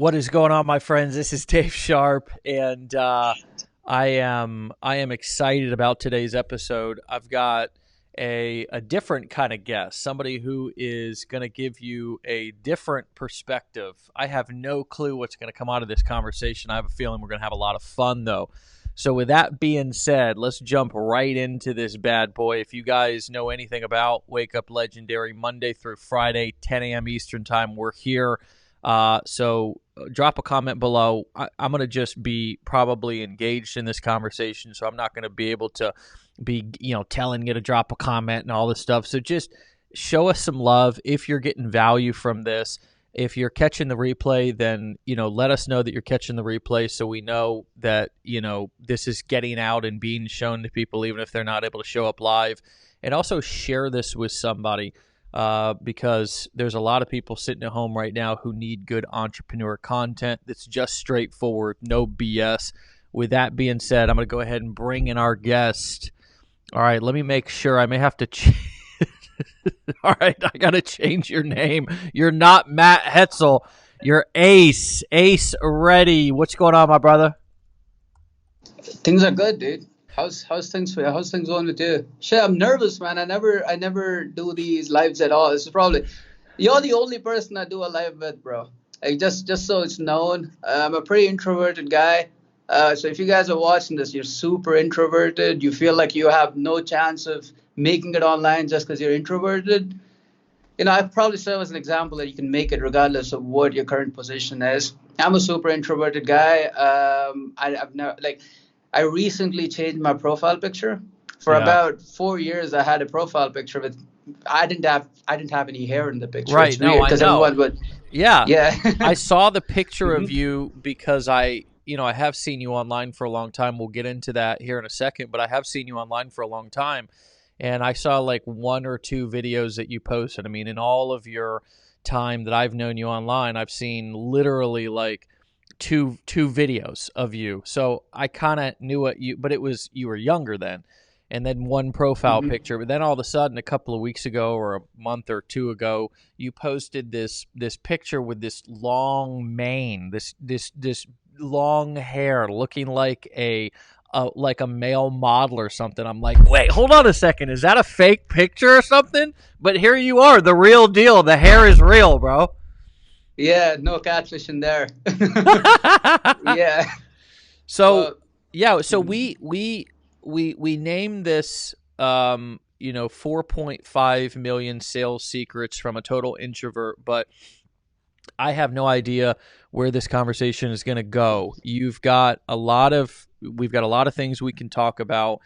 What is going on, my friends? This is Dave Sharpe, and I am excited about today's episode. I've got a different kind of guest, somebody who is going to give you a different perspective. I have no clue what's going to come out of this conversation. I have a feeling we're going to have a lot of fun, though. So with that being said, let's jump right into this bad boy. If you guys know anything about Wake Up Legendary, Monday through Friday, 10 a.m. Eastern Time, we're here. So drop a comment below. I'm going to just be probably engaged in this conversation, so I'm not going to be able to be, telling you to drop a comment and all this stuff. So just show us some love if you're getting value from this. If you're catching the replay, then, let us know that you're catching the replay so we know that, this is getting out and being shown to people, even if they're not able to show up live. And also share this with somebody. Because there's a lot of people sitting at home right now who need good entrepreneur content that's just straightforward, no BS. With that being said, I'm going to go ahead and bring in our guest. All right, let me make sure. I may have to All right, I got to change your name. You're not Matt Hetzel. You're Ace. Ace Reddy. What's going on, my brother? Things are good, dude. How's things for you? How's things going with you? Shit, I'm nervous, man. I never do these lives at all. This is probably you're the only person I do a live with, bro. Like just so it's known, I'm a pretty introverted guy. So if you guys are watching this, you're super introverted. You feel like you have no chance of making it online just because you're introverted. I probably serve as an example that you can make it regardless of what your current position is. I'm a super introverted guy. I've never I recently changed my profile picture. For about 4 years, I had a profile picture with I didn't have any hair in the picture. Right? It's weird because everyone would. Yeah. I saw the picture of you because I have seen you online for a long time. We'll get into that here in a second, but I have seen you online for a long time, and I saw like one or two videos that you posted. I mean, in all of your time that I've known you online, I've seen literally like two videos of you. So I kind of knew but you were younger then. And then one profile picture. But then all of a sudden, a couple of weeks ago or a month or two ago, you posted this picture with this long mane, this long hair, looking like a male model or something. I'm like, wait, hold on a second. Is that a fake picture or something? But here you are, the real deal. The hair is real, bro. Yeah, no catfish in there. Yeah. So we named this 4.5 million sales secrets from a total introvert, but I have no idea where this conversation is going to go. We've got a lot of things we can talk about.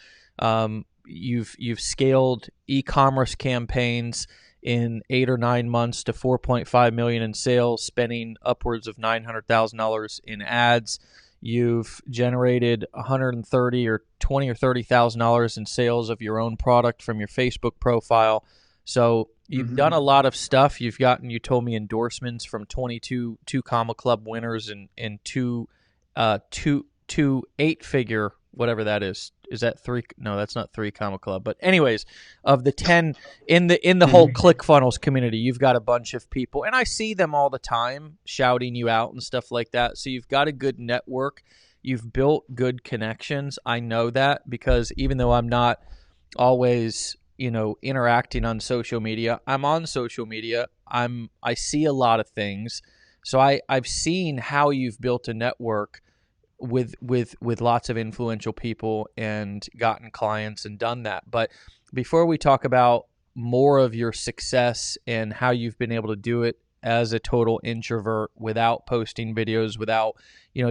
You've scaled e-commerce campaigns in 8 or 9 months to 4.5 million in sales, spending upwards of $900,000 in ads. You've generated 130 or 20 or $30,000 in sales of your own product from your Facebook profile. So you've done a lot of stuff. You told me, endorsements from 22 Comma Club winners and two 8-figure, whatever that is. Is that 3? No, that's not 3 Comma Club. But anyways, of the 10 in the whole ClickFunnels community, you've got a bunch of people, and I see them all the time shouting you out and stuff like that. So you've got a good network. You've built good connections. I know that because even though I'm not always, interacting on social media, I'm on social media. I see a lot of things. So I've seen how you've built a network with lots of influential people and gotten clients and done that. But before we talk about more of your success and how you've been able to do it as a total introvert without posting videos, without,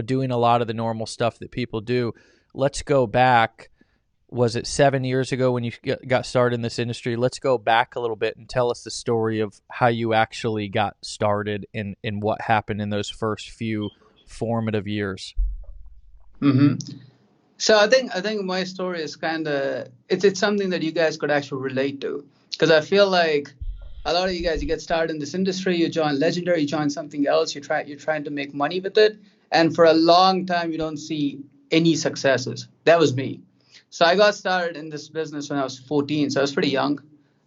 doing a lot of the normal stuff that people do, let's go back. Was it 7 years ago when you got started in this industry? Let's go back a little bit and tell us the story of how you actually got started and what happened in those first few formative years. So I think my story is kind of it's something that you guys could actually relate to, because I feel like a lot of you guys, you get started in this industry, you join Legendary, you join something else, you're trying to make money with it, and for a long time you don't see any successes. That was me. So I got started in this business when I was 14, so I was pretty young.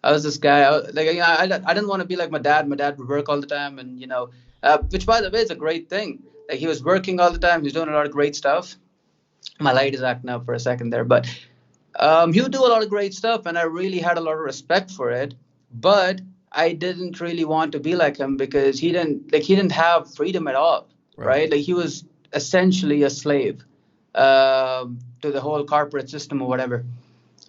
I was this guy, I didn't want to be like my dad. My dad would work all the time, and which by the way is a great thing. Like he was working all the time. He's doing a lot of great stuff. My light is acting up for a second there, but he would do a lot of great stuff, and I really had a lot of respect for it. But I didn't really want to be like him because he didn't have freedom at all, right? Like he was essentially a slave to the whole corporate system or whatever.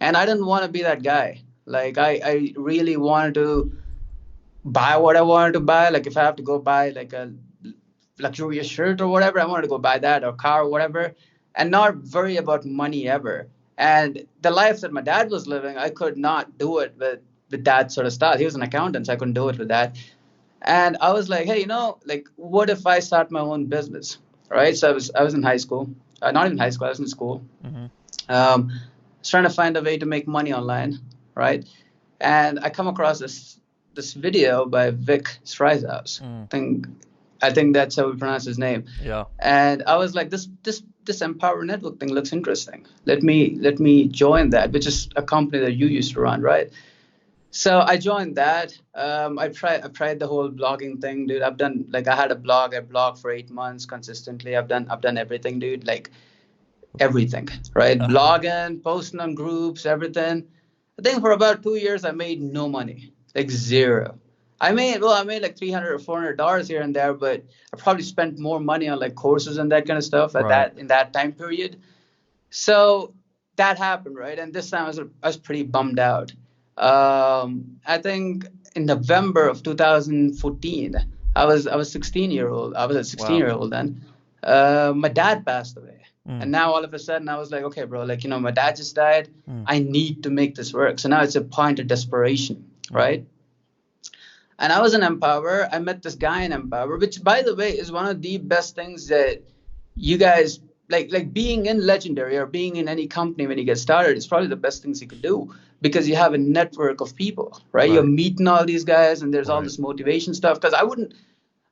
And I didn't want to be that guy. Like I really wanted to buy what I wanted to buy. Like if I have to go buy like a luxurious shirt or whatever, I wanted to go buy that or car or whatever, and not worry about money ever. And the life that my dad was living, I could not do it with that sort of style. He was an accountant, so I couldn't do it with that. And I was like, hey, like what if I start my own business, right? So I was in high school, not even high school, I was in school. Mm-hmm. I was trying to find a way to make money online, right? And I come across this video by Vic Stryhouse. I think that's how we pronounce his name. Yeah. And I was like, this Empower Network thing looks interesting. Let me join that, which is a company that you used to run, right? So I joined that. I've tried the whole blogging thing, dude. I had a blog. I blogged for 8 months consistently. I've done everything, dude. Like everything, right? Blogging, posting on groups, everything. I think for about 2 years I made no money, like zero. I made like $300 or $400 here and there, but I probably spent more money on like courses and that kind of stuff in that time period. So that happened, right? And this time I was pretty bummed out. I think in November of 2014, I was 16-year-old. I was a 16-year-old then. My dad passed away. And now all of a sudden I was like, okay, bro, like, my dad just died. I need to make this work. So now it's a point of desperation, right? And I was in Empower. I met this guy in Empower, which, by the way, is one of the best things that you guys like being in Legendary or being in any company when you get started. It's probably the best things you could do because you have a network of people, right? You're meeting all these guys, and there's all this motivation stuff. Because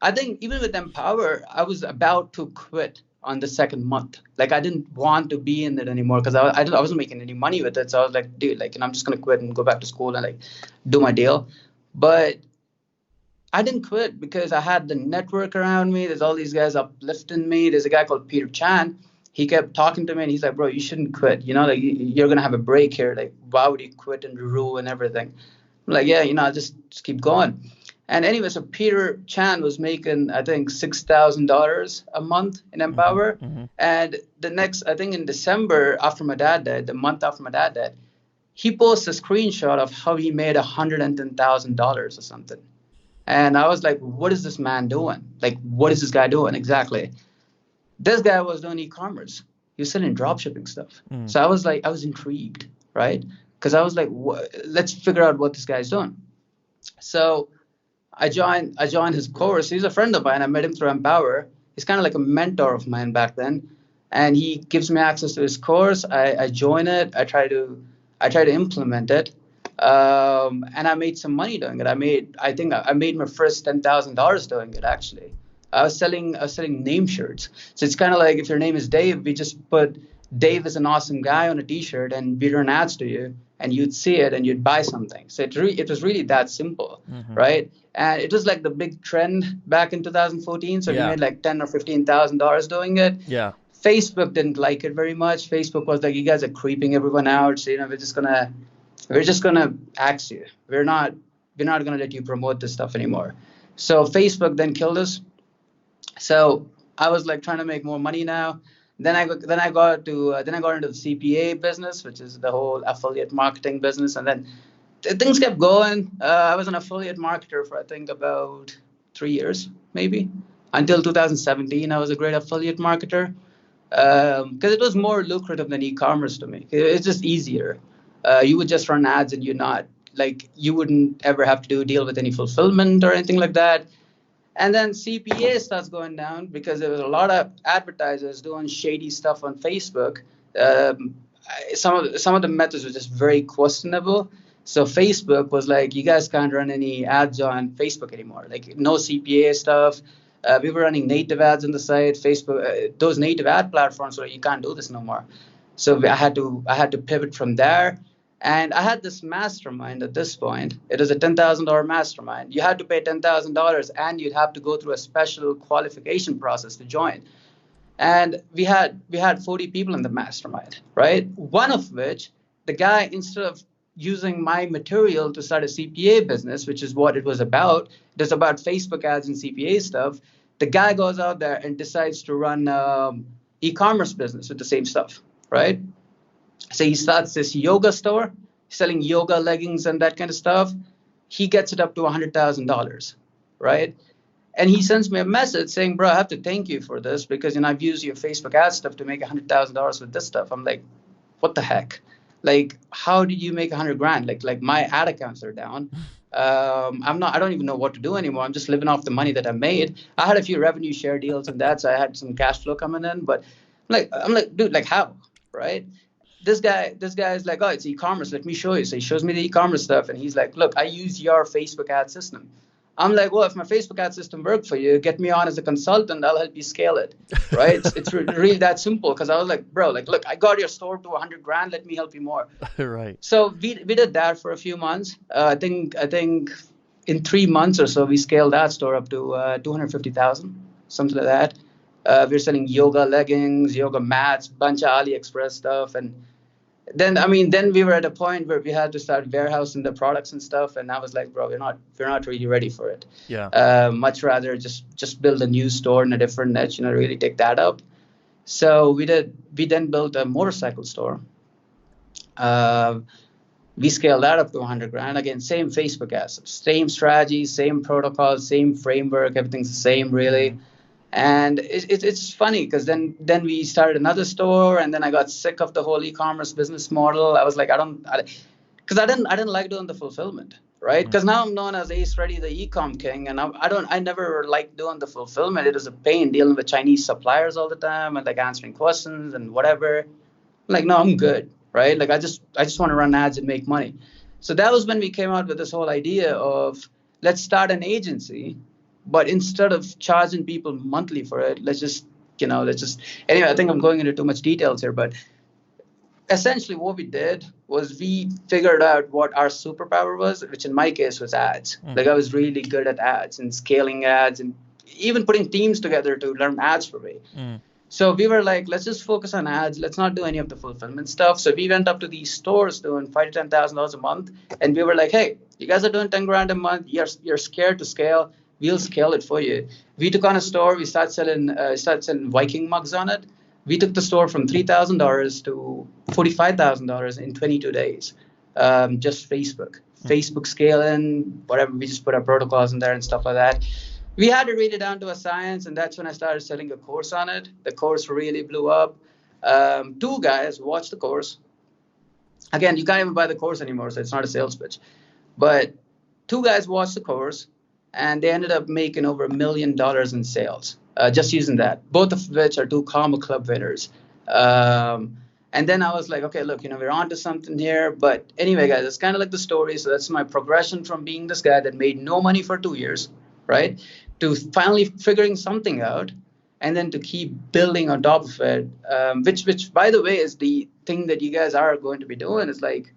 I think even with Empower, I was about to quit on the second month. Like I didn't want to be in it anymore because I wasn't making any money with it. So I was like, dude, like, I'm just gonna quit and go back to school and like do my deal. But I didn't quit because I had the network around me. There's all these guys uplifting me. There's a guy called Peter Chan. He kept talking to me and he's like, bro, you shouldn't quit. Like you're gonna have a break here. Like why would you quit and ruin everything? I'm like, yeah, I'll just keep going. And anyway, so Peter Chan was making, I think, $6,000 a month in Empower. And I think in December, after my dad died, the month after my dad died, he posted a screenshot of how he made $110,000 or something. And I was like, what is this man doing? Like, what is this guy doing exactly? This guy was doing e-commerce. He was selling dropshipping stuff. So I was intrigued, right? Because I was like, let's figure out what this guy's doing. So I joined his course. He's a friend of mine. I met him through Empower. He's kind of like a mentor of mine back then. And he gives me access to his course. I join it. I try to implement it. And I made some money doing it. I think I made my first $10,000 doing it, actually. I was selling name shirts. So it's kind of like if your name is Dave, we just put Dave is an awesome guy on a t-shirt and we run ads to you and you'd see it and you'd buy something. So it was really that simple, right? And it was like the big trend back in 2014. So we made like $10,000 or $15,000 doing it. Yeah. Facebook didn't like it very much. Facebook was like, you guys are creeping everyone out. So, we're just gonna axe you. We're not gonna let you promote this stuff anymore. So Facebook then killed us. So I was like trying to make more money now. Then I got into the CPA business, which is the whole affiliate marketing business, and then things kept going. I was an affiliate marketer for I think about 3 years, maybe, until 2017. I was a great affiliate marketer because it was more lucrative than e-commerce to me. It's just easier. You would just run ads and you wouldn't ever have to deal with any fulfillment or anything like that. And then CPA starts going down because there was a lot of advertisers doing shady stuff on Facebook. Some of the methods were just very questionable. So Facebook was like, you guys can't run any ads on Facebook anymore. Like no CPA stuff. We were running native ads on the site. Facebook, those native ad platforms were like, you can't do this no more. So I had to pivot from there. And I had this mastermind at this point. It was a $10,000 mastermind. You had to pay $10,000 and you'd have to go through a special qualification process to join. And we had 40 people in the mastermind, right? One of which, the guy, instead of using my material to start a CPA business, which is what it was about, it was about Facebook ads and CPA stuff. The guy goes out there and decides to run e-commerce business with the same stuff, right? So he starts this yoga store selling yoga leggings and that kind of stuff. He gets it up to $100,000, right? And he sends me a message saying, bro, I have to thank you for this because, I've used your Facebook ad stuff to make $100,000 with this stuff. I'm like, what the heck? Like, how did you make $100,000? Like my ad accounts are down. I don't even know what to do anymore. I'm just living off the money that I made. I had a few revenue share deals and that, so I had some cash flow coming in, but I'm like, dude, like how, right? This guy is like, oh, it's e-commerce. Let me show you. So he shows me the e-commerce stuff, and he's like, look, I use your Facebook ad system. I'm like, well, if my Facebook ad system worked for you, get me on as a consultant. I'll help you scale it, right? It's really that simple. Because I was like, bro, like, look, I got your store to $100,000. Let me help you more. Right. So we did that for a few months. I think in 3 months or so, we scaled that store up to 250,000, something like that. We were selling yoga leggings, yoga mats, bunch of AliExpress stuff, and then we were at a point where we had to start warehousing the products and stuff, and I was like, bro, we're not really ready for it. Yeah. Much rather just build a new store in a different niche, really take that up. So we then built a motorcycle store. We scaled that up to $100,000. Again, same Facebook ads, same strategy, same protocol, same framework, everything's the same really. And it's funny because then we started another store, and then I got sick of the whole e-commerce business model. I was like, I didn't like doing the fulfillment, right? Because now I'm known as Ace Ready, the e-com king, and I never liked doing the fulfillment. It was a pain dealing with Chinese suppliers all the time and like answering questions and whatever. Like, no, I'm good, right? Like I just want to run ads and make money. So that was when we came out with this whole idea of let's start an agency. But instead of charging people monthly for it, let's just anyway, I think I'm going into too much details here, but essentially what we did was we figured out what our superpower was, which in my case was ads. Like I was really good at ads and scaling ads and even putting teams together to learn ads for me. So we were like, let's just focus on ads. Let's not do any of the fulfillment stuff. So we went up to these stores doing $5,000 to $10,000 a month. And we were like, hey, you guys are doing $10,000 a month. You're scared to scale. We'll scale it for you. We took on a store. We started selling Viking mugs on it. We took the store from $3,000 to $45,000 in 22 days. Just Facebook scaling, whatever. We just put our protocols in there and stuff like that. We had to read it down to a science, and that's when I started selling a course on it. The course really blew up. 2 guys watched the course. Again, you can't even buy the course anymore, so it's not a sales pitch. But 2 guys watched the course, and they ended up making over $1 million in sales just using that, both of which are 2 Karma Club winners. And then I was like, okay, look, we're on to something here. But anyway, guys, it's kind of like the story. So that's my progression from being this guy that made no money for 2 years, right, to finally figuring something out, and then to keep building on top of it, which, by the way, is the thing that you guys are going to be doing. Is like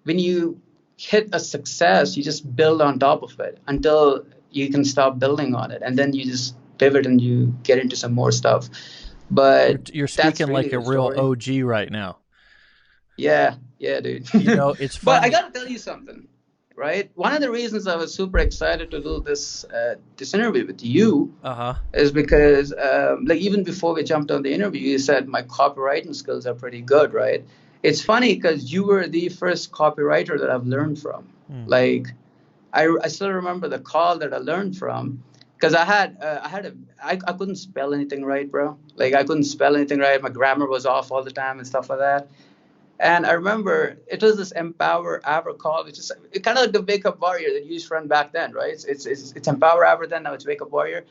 when you hit a success, you just build on top of it until you can stop building on it, and then you just pivot and you get into some more stuff. But you're speaking really like a real OG right now. Yeah, dude. It's funny. But I gotta tell you something. Right. One of the reasons I was super excited to do this interview with you is because like even before we jumped on the interview, you said my copywriting skills are pretty good. Right. It's funny because you were the first copywriter that I've learned from. Like I still remember the call that I learned from, because I couldn't spell anything right, bro. Like I couldn't spell anything right. My grammar was off all the time and stuff like that. And I remember it was this Empower Hour call, which is kind of like the Wake Up Warrior that you used to run back then, right? It's Empower Hour then, now it's Wake Up Warrior.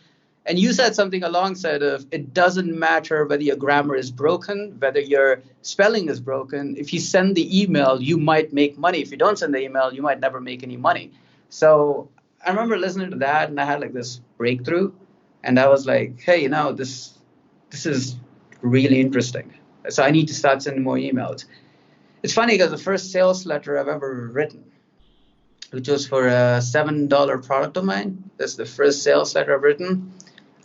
And you said something alongside of, it doesn't matter whether your grammar is broken, whether your spelling is broken. If you send the email, you might make money. If you don't send the email, you might never make any money. So I remember listening to that, and I had like this breakthrough. And I was like, hey, this is really interesting. So I need to start sending more emails. It's funny because the first sales letter I've ever written, which was for a $7 product of mine. That's the first sales letter I've written.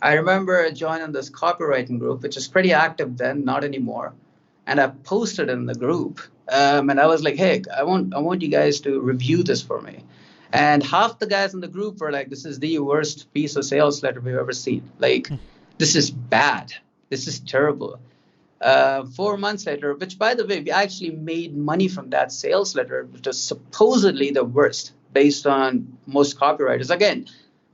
I remember joining this copywriting group, which was pretty active then, not anymore. And I posted in the group, and I was like, "Hey, I want you guys to review this for me." And half the guys in the group were like, "This is the worst piece of sales letter we've ever seen. Like, this is bad. This is terrible." 4 months later, which by the way, we actually made money from that sales letter, which was supposedly the worst based on most copywriters. Again,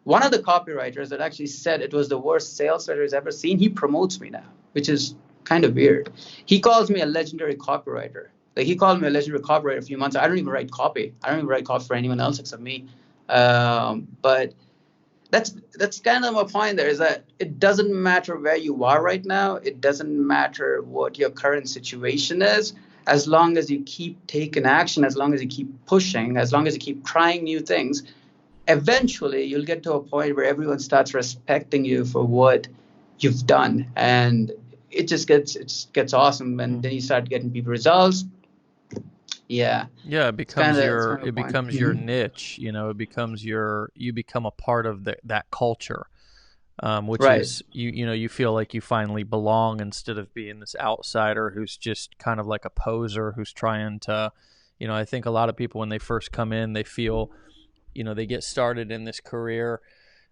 one of the copywriters that actually said it was the worst sales letter he's ever seen, he promotes me now, which is kind of weird. He calls me a legendary copywriter. Like, he called me a legendary copywriter a few months. I don't even write copy. I don't even write copy for anyone else except me. But that's kind of my point there, is that it doesn't matter where you are right now. It doesn't matter what your current situation is. As long as you keep taking action, as long as you keep pushing, as long as you keep trying new things, eventually you'll get to a point where everyone starts respecting you for what you've done. And it just gets awesome. And then you start getting people results. Yeah. Yeah, it becomes your Mhm. niche. You become a part of that culture, which Right. is you feel like you finally belong instead of being this outsider who's just kind of like a poser who's trying to, I think a lot of people when they first come in, they feel, they get started in this career.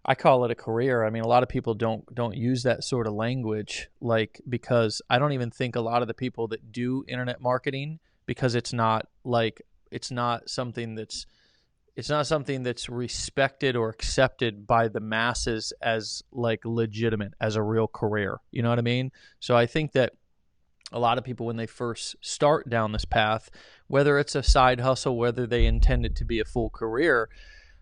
I call it a career. I mean, a lot of people don't use that sort of language, like, because I don't even think a lot of the people that do internet marketing, because it's not something that's respected or accepted by the masses as like legitimate, as a real career. You know what I mean? So I think that a lot of people, when they first start down this path, whether it's a side hustle, whether they intend it to be a full career,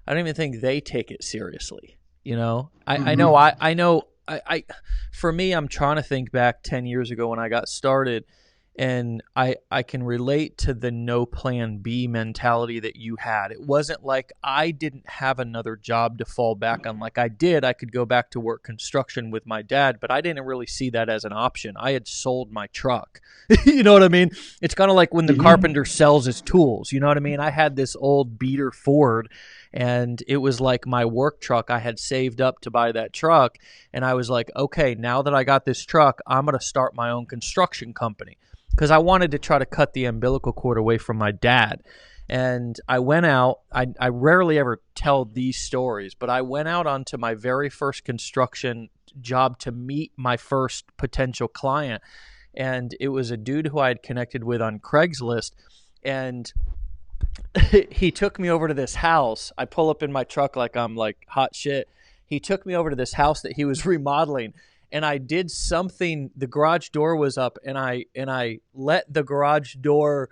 I don't even think they take it seriously. Mm-hmm. I know. For me, I'm trying to think back 10 years ago when I got started, and I can relate to the no plan B mentality that you had. It wasn't like I didn't have another job to fall back on. Like I did, I could go back to work construction with my dad, but I didn't really see that as an option. I had sold my truck. You know what I mean? It's kind of like when the Mm-hmm. carpenter sells his tools. You know what I mean? I had this old beater Ford, and it was like my work truck. I had saved up to buy that truck, and I was like, okay, now that I got this truck, I'm going to start my own construction company, because I wanted to try to cut the umbilical cord away from my dad. And I went out. I rarely ever tell these stories, but I went out onto my very first construction job to meet my first potential client. And it was a dude who I had connected with on Craigslist. And he took me over to this house. I pull up in my truck like I'm like hot shit. He took me over to this house that he was remodeling, and I did something. The garage door was up, and I let the garage door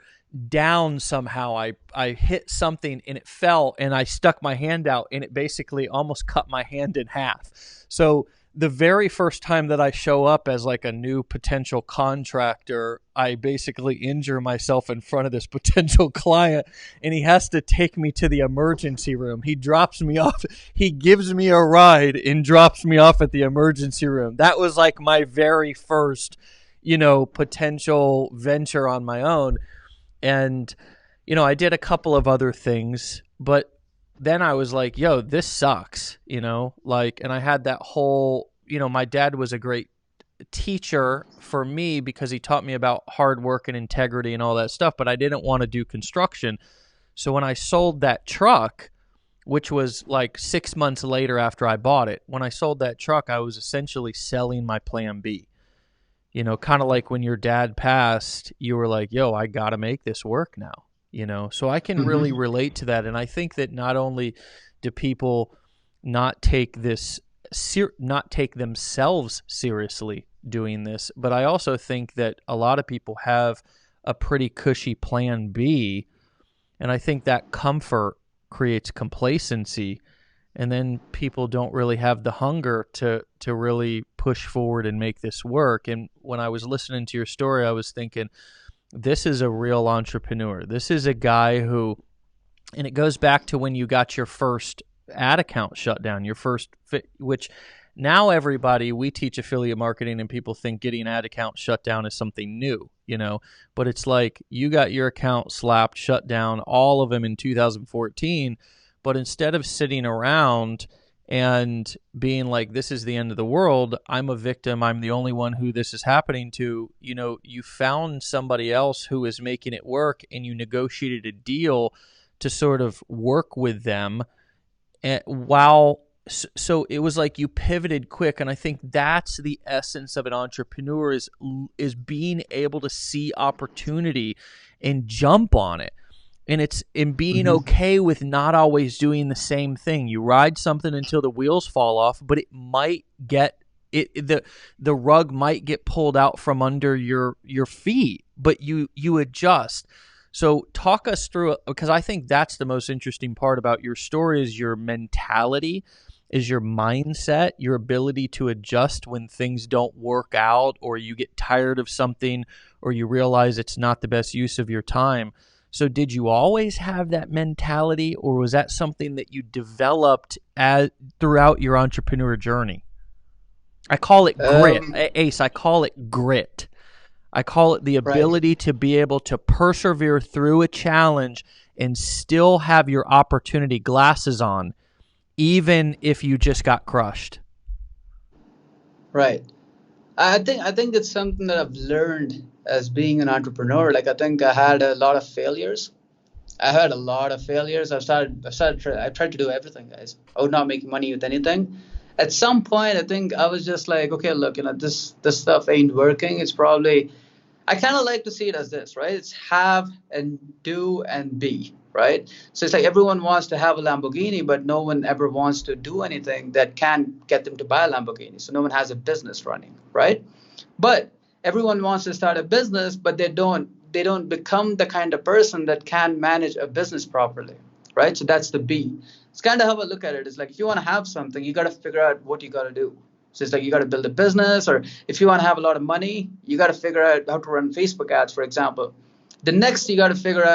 down somehow. I hit something and it fell, and I stuck my hand out, and it basically almost cut my hand in half. So the very first time that I show up as like a new potential contractor, I basically injure myself in front of this potential client, and he has to take me to the emergency room. He drops me off. He gives me a ride and drops me off at the emergency room. That was like my very first, potential venture on my own. And, I did a couple of other things, but then I was like, yo, this sucks, like, and I had that whole, my dad was a great teacher for me because he taught me about hard work and integrity and all that stuff, but I didn't want to do construction. So when I sold that truck, which was like 6 months later after I bought it, when I sold that truck, I was essentially selling my plan B. Kind of like when your dad passed, you were like, yo, I got to make this work now, So I can really Mm-hmm. relate to that. And I think that not only do people not take not take themselves seriously doing this, but I also think that a lot of people have a pretty cushy plan B. And I think that comfort creates complacency, and then people don't really have the hunger to really push forward and make this work. And when I was listening to your story, I was thinking, this is a real entrepreneur. This is a guy who, and it goes back to when you got your first ad account shut down, your first, which Now everybody, we teach affiliate marketing and people think getting an ad account shut down is something new, but it's like you got your account slapped, shut down, all of them in 2014. But instead of sitting around and being like, this is the end of the world, I'm a victim, I'm the only one who this is happening to, you found somebody else who is making it work and you negotiated a deal to sort of work with them. And so it was like you pivoted quick, and I think that's the essence of an entrepreneur is being able to see opportunity and jump on it. And it's in being okay with not always doing the same thing. You ride something until the wheels fall off, but it might get the rug might get pulled out from under your feet, but you adjust. So talk us through it, because I think that's the most interesting part about your story is your mentality, is your mindset, your ability to adjust when things don't work out or you get tired of something or you realize it's not the best use of your time. So did you always have that mentality, or was that something that you developed throughout your entrepreneur journey? I call it grit. Ace, I call it grit. I call it the ability to be able to persevere through a challenge and still have your opportunity glasses on, even if you just got crushed. Right. I think it's something that I've learned as being an entrepreneur. Like, I think I had a lot of failures. I tried to do everything, guys. I would not make money with anything. At some point, I think I was just like, okay, look, this stuff ain't working. It's probably, I kind of like to see it as this, right? It's have and do and be, right? So it's like everyone wants to have a Lamborghini, but no one ever wants to do anything that can get them to buy a Lamborghini. So no one has a business running, right? But everyone wants to start a business, but they don't become the kind of person that can manage a business properly, right? So that's the B. It's kind of how I look at it. It's like, if you want to have something, you got to figure out what you got to do. So it's like you got to build a business, or if you want to have a lot of money, you got to figure out how to run Facebook ads, for example. The next thing you got to figure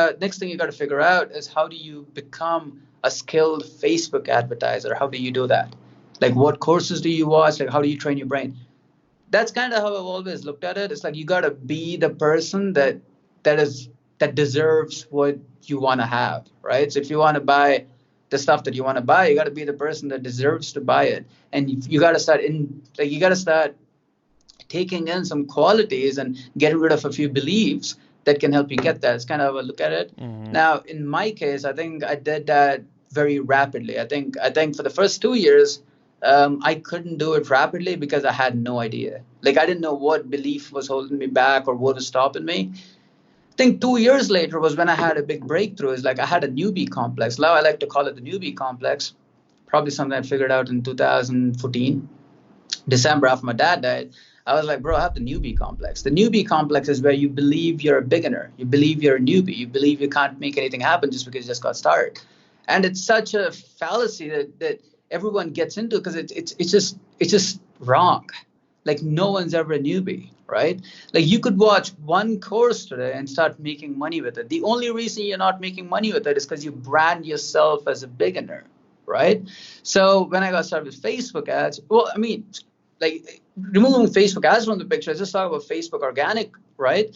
out is, how do you become a skilled Facebook advertiser? How do you do that? Like, what courses do you watch? Like, how do you train your brain? That's kind of how I've always looked at it. It's like you got to be the person that deserves what you want to have, right? So if you want to buy the stuff that you want to buy, you got to be the person that deserves to buy it, and you got to start taking in some qualities and getting rid of a few beliefs that can help you get that. It's kind of how I look at it. Now, in my case, I think I did that very rapidly. I think for the first 2 years, I couldn't do it rapidly because I had no idea. Like, I didn't know what belief was holding me back or what was stopping me. I think 2 years later was when I had a big breakthrough. It's like I had a newbie complex. Now I like to call it the newbie complex. Probably something I figured out in 2014, December, after my dad died. I was like, bro, I have the newbie complex. The newbie complex is where you believe you're a beginner. You believe you're a newbie. You believe you can't make anything happen just because you just got started. And it's such a fallacy that everyone gets into, because it's just wrong. Like, no one's ever a newbie, right? Like, you could watch one course today and start making money with it. The only reason you're not making money with it is because you brand yourself as a beginner, right? So when I got started with Facebook ads, well, I mean, like, removing Facebook ads from the picture, just talk about Facebook organic, right?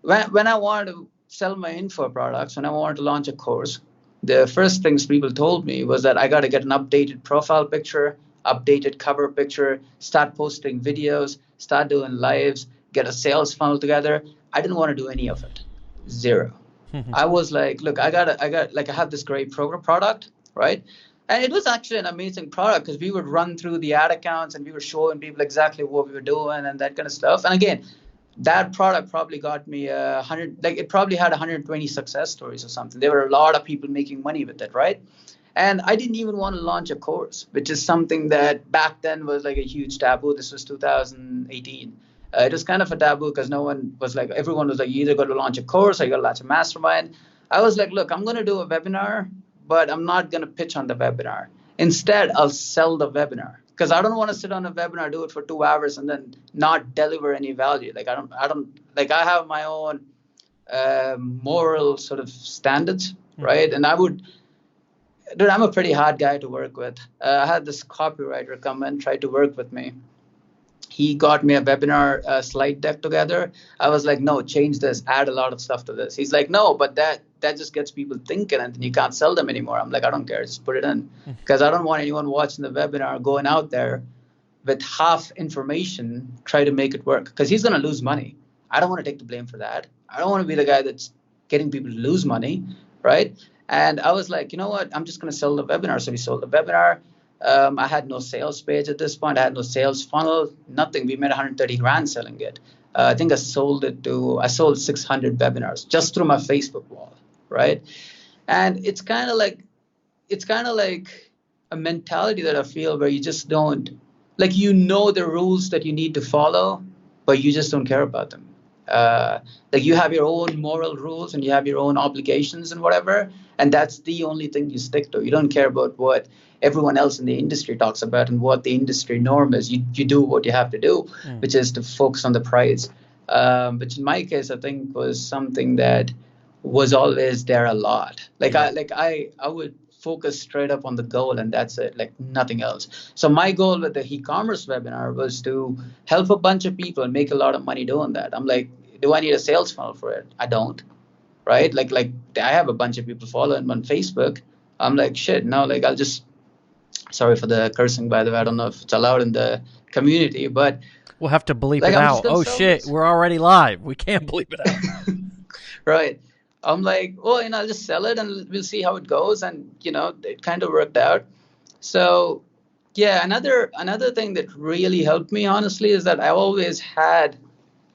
When I wanted to sell my info products, when I wanted to launch a course, the first things people told me was that I got to get an updated profile picture, updated cover picture, start posting videos, start doing lives, get a sales funnel together. I didn't want to do any of it. Zero. I was like, look, I have this great product, right? And it was actually an amazing product, because we would run through the ad accounts and we were showing people exactly what we were doing and that kind of stuff. And again, that product probably got me 100, like, it probably had 120 success stories or something. There were a lot of people making money with it, right? And I didn't even want to launch a course, which is something that back then was like a huge taboo. This was 2018. It was kind of a taboo because everyone was like, you either got to launch a course or you got to launch a mastermind. I was like, look, I'm going to do a webinar, but I'm not going to pitch on the webinar. Instead, I'll sell the webinar, because I don't want to sit on a webinar, do it for 2 hours, and then not deliver any value. Like, I have my own moral sort of standards, right? And Dude, I'm a pretty hard guy to work with. I had this copywriter come and try to work with me. He got me a webinar slide deck together. I was like, no, change this, add a lot of stuff to this. He's like, no, but that just gets people thinking and then you can't sell them anymore. I'm like, I don't care, just put it in. Because I don't want anyone watching the webinar going out there with half information, try to make it work. Because he's going to lose money. I don't want to take the blame for that. I don't want to be the guy that's getting people to lose money, right? And I was like, you know what? I'm just going to sell the webinar. So we sold the webinar. I had no sales page at this point. I had no sales funnel, nothing. We made 130 grand selling it. I think I sold 600 webinars just through my Facebook wall, right? And it's kind of like a mentality that I feel where you just don't, like, you know the rules that you need to follow, but you just don't care about them. Like you have your own moral rules and you have your own obligations and whatever, and that's the only thing you stick to. You don't care about what everyone else in the industry talks about and what the industry norm is. You do what you have to do, which is to focus on the prize. Which in my case, I think was something that was always there a lot. I would focus straight up on the goal and that's it, like nothing else. So my goal with the e-commerce webinar was to help a bunch of people and make a lot of money doing that. I'm like, do I need a sales funnel for it? I don't, right? Like I have a bunch of people following on Facebook. I'm like, shit, no, like I'll just, sorry for the cursing, by the way. I don't know if it's allowed in the community, but we'll have to bleep it out. Oh shit, we're already live. We can't bleep it out. Right. I'm like, well, I'll just sell it and we'll see how it goes. And, it kind of worked out. So, yeah, another thing that really helped me, honestly, is that I always had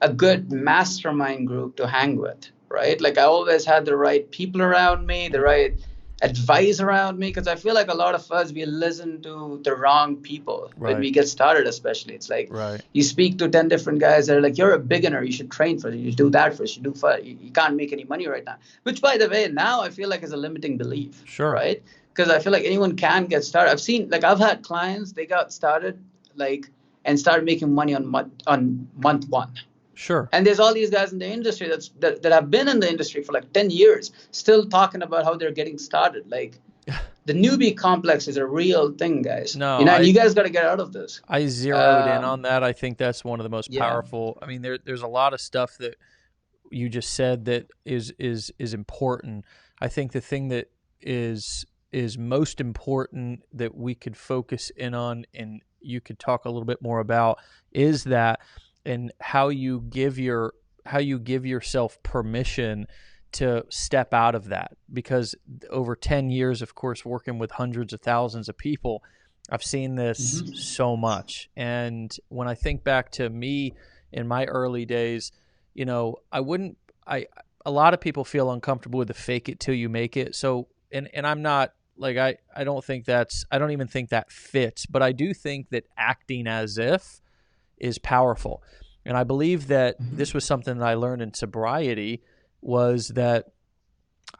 a good mastermind group to hang with, right? Like I always had the right people around me, the right advice around me, because I feel like a lot of us, we listen to the wrong people when we get started, especially. It's like you speak to 10 different guys that are like, you're a beginner, you should train first, you should do that first, you can't make any money right now. Which, by the way, now I feel like is a limiting belief, right? Because I feel like anyone can get started. I've had clients, they got started and started making money on month one. Sure. And there's all these guys in the industry that have been in the industry for like 10 years, still talking about how they're getting started. Like the newbie complex is a real thing, guys. No, and you guys got to get out of this. I zeroed in on that. I think that's one of the most powerful. I mean, there's a lot of stuff that you just said that is important. I think the thing that is most important that we could focus in on, and you could talk a little bit more about, is that, and how you give yourself permission to step out of that. Because over 10 years, of course, working with hundreds of thousands of people, I've seen this so much. And when I think back to me in my early days, a lot of people feel uncomfortable with the fake it till you make it. So, and I'm not like, I don't even think that fits, but I do think that acting as if is powerful. And I believe that this was something that I learned in sobriety, was that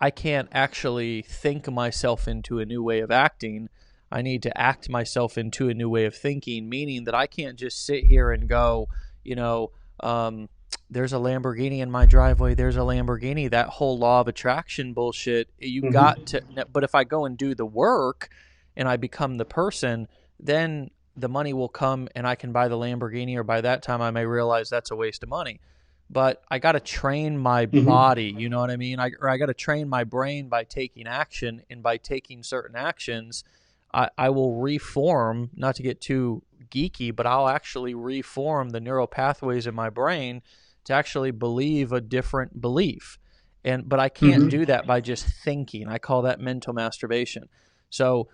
I can't actually think myself into a new way of acting. I need to act myself into a new way of thinking, meaning that I can't just sit here and go, there's a Lamborghini in my driveway, there's a Lamborghini, that whole law of attraction bullshit. You got to, but if I go and do the work and I become the person, then the money will come and I can buy the Lamborghini, or by that time I may realize that's a waste of money. But I got to train my body, you know what I mean? I got to train my brain by taking action, and by taking certain actions, I will reform, not to get too geeky, but I'll actually reform the neural pathways in my brain to actually believe a different belief. But I can't do that by just thinking. I call that mental masturbation. So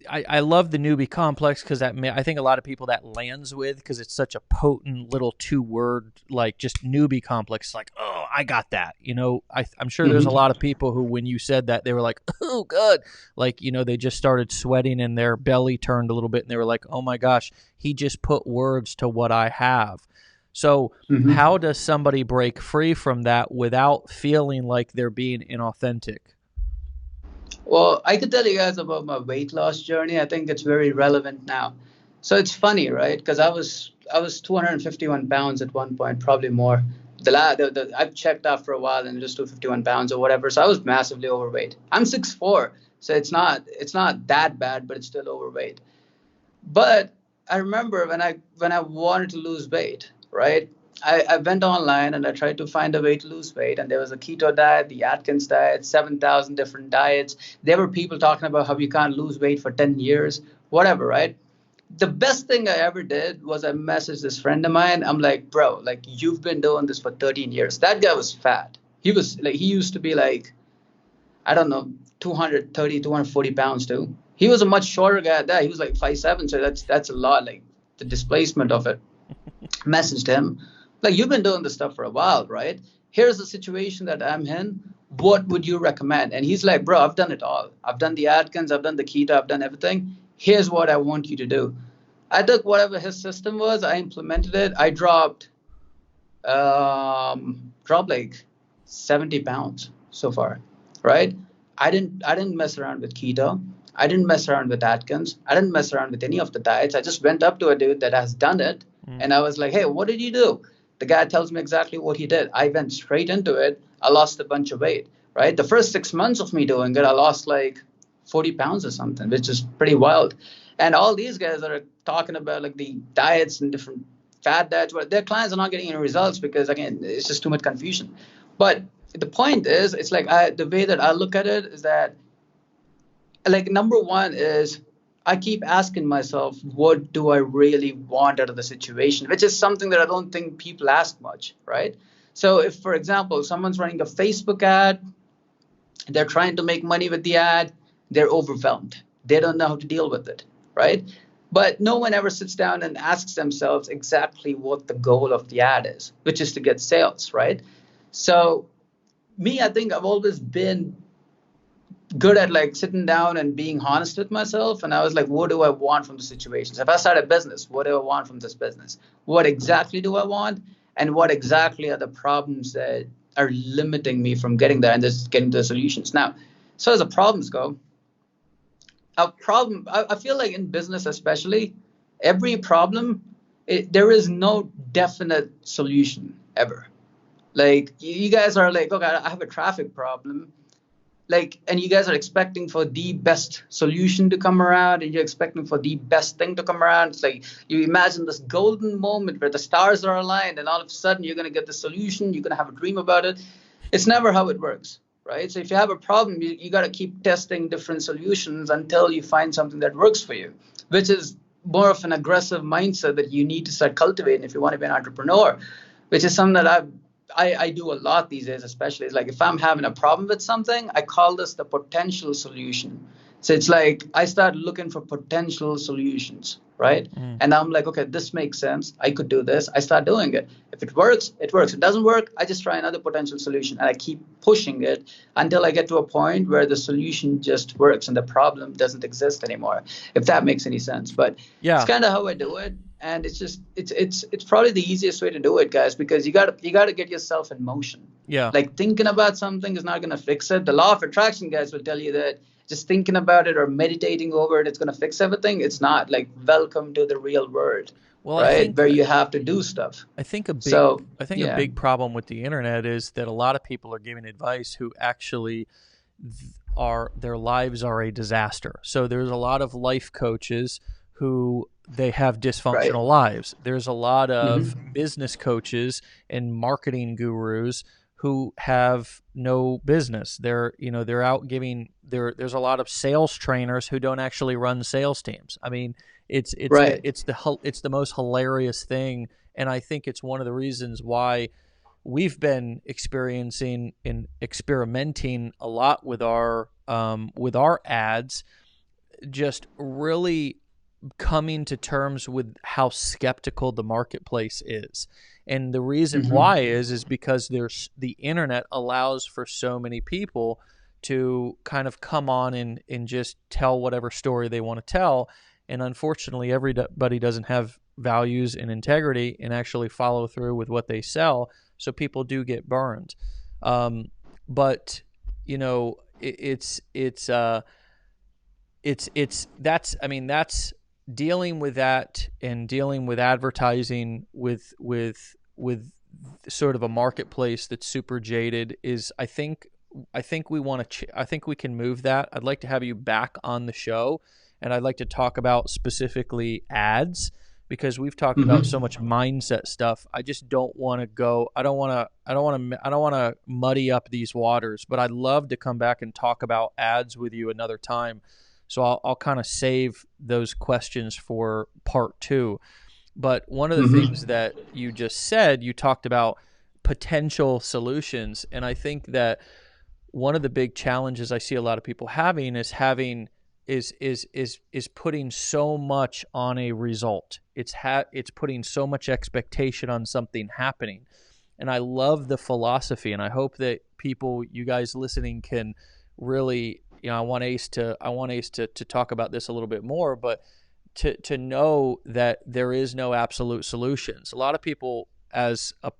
I love the newbie complex, because I think a lot of people that lands with, because it's such a potent little 2-word, like just newbie complex, like, oh, I got that. I'm sure there's a lot of people who, when you said that, they were like, oh, good. Like, they just started sweating and their belly turned a little bit and they were like, oh my gosh, he just put words to what I have. So how does somebody break free from that without feeling like they're being inauthentic? Well, I could tell you guys about my weight loss journey. I think it's very relevant now. So it's funny, right? Because I was 251 pounds at one point, probably more. I've checked after a while and just 251 pounds or whatever. So I was massively overweight. I'm 6'4", so it's not that bad, but it's still overweight. But I remember when I wanted to lose weight, right? I went online and I tried to find a way to lose weight, and there was a keto diet, the Atkins diet, 7,000 different diets. There were people talking about how you can't lose weight for 10 years, whatever, right? The best thing I ever did was I messaged this friend of mine. I'm like, bro, like you've been doing this for 13 years. That guy was fat. He used to be like, I don't know, 230, 240 pounds too. He was a much shorter guy at that. He was like 5'7", so that's a lot, like the displacement of it. Messaged him, like, you've been doing this stuff for a while, right? Here's the situation that I'm in. What would you recommend? And he's like, bro, I've done it all. I've done the Atkins, I've done the keto, I've done everything. Here's what I want you to do. I took whatever his system was, I implemented it. I dropped like 70 pounds so far, right? I didn't mess around with keto. I didn't mess around with Atkins. I didn't mess around with any of the diets. I just went up to a dude that has done it, and I was like, hey, what did you do? The guy tells me exactly what he did. I went straight into it. I lost a bunch of weight, right? The first 6 months of me doing it, I lost like 40 pounds or something, which is pretty wild. And all these guys that are talking about like the diets and different fad diets, but their clients are not getting any results because, again, it's just too much confusion. But the point is, it's like the way that I look at it is that, like, number one is I keep asking myself, what do I really want out of the situation, which is something that I don't think people ask much, right? So if, for example, someone's running a Facebook ad, they're trying to make money with the ad, they're overwhelmed. They don't know how to deal with it, right? But no one ever sits down and asks themselves exactly what the goal of the ad is, which is to get sales, right? So me, I think I've always been good at like sitting down and being honest with myself. And I was like, what do I want from the situations? If I start a business, what do I want from this business? What exactly do I want? And what exactly are the problems that are limiting me from getting there and just getting to the solutions? Now, so as the problems go, I feel like in business especially, every problem, there is no definite solution ever. Like, you guys are like, okay, I have a traffic problem. Like, and you guys are expecting for the best solution to come around, and you're expecting for the best thing to come around. It's like you imagine this golden moment where the stars are aligned, and all of a sudden you're going to get the solution. You're going to have a dream about it. It's never how it works, right? So if you have a problem, you got to keep testing different solutions until you find something that works for you, which is more of an aggressive mindset that you need to start cultivating if you want to be an entrepreneur, which is something that I do a lot these days, especially. It's like if I'm having a problem with something, I call this the potential solution. So it's like I start looking for potential solutions, right? And I'm like, okay, this makes sense. I could do this. I start doing it. If it works, it works. If it doesn't work, I just try another potential solution, and I keep pushing it until I get to a point where the solution just works and the problem doesn't exist anymore, if that makes any sense. But Yeah. it's kind of how I do it. And it's just it's probably the easiest way to do it, guys, because you got to get yourself in motion. Yeah. Like, thinking about something is not going to fix it. The law of attraction guys will tell you that just thinking about it or meditating over it, it's going to fix everything. It's not. Like, welcome to the real world, Well, right? Where you have to do stuff. I think a Yeah. big problem with the internet is that a lot of people are giving advice who actually their lives are a disaster. So there's a lot of life coaches who they have dysfunctional lives. There's a lot of business coaches and marketing gurus who have no business. They're out giving there's a lot of sales trainers who don't actually run sales teams. I mean, it's the most hilarious thing, and I think it's one of the reasons why we've been experimenting a lot with our ads, just really coming to terms with how skeptical the marketplace is. And the reason why is because the internet allows for so many people to kind of come on and just tell whatever story they want to tell. And unfortunately, everybody doesn't have values and integrity and actually follow through with what they sell. So people do get burned. But that's dealing with that, and dealing with advertising with sort of a marketplace that's super jaded is I think we want to I think we can move that. I'd like to have you back on the show, and I'd like to talk about specifically ads, because we've talked about so much mindset stuff. I just don't want to go. I don't want to muddy up these waters. But I'd love to come back and talk about ads with you another time. So I'll kind of save those questions for part 2. But one of the things that you just said, you talked about potential solutions, and I think that one of the big challenges I see a lot of people having is putting so much on a result. It's putting so much expectation on something happening. And I love the philosophy, and I hope that you guys listening can really, I want Ace to talk about this a little bit more, but to know that there is no absolute solutions. A lot of people, as a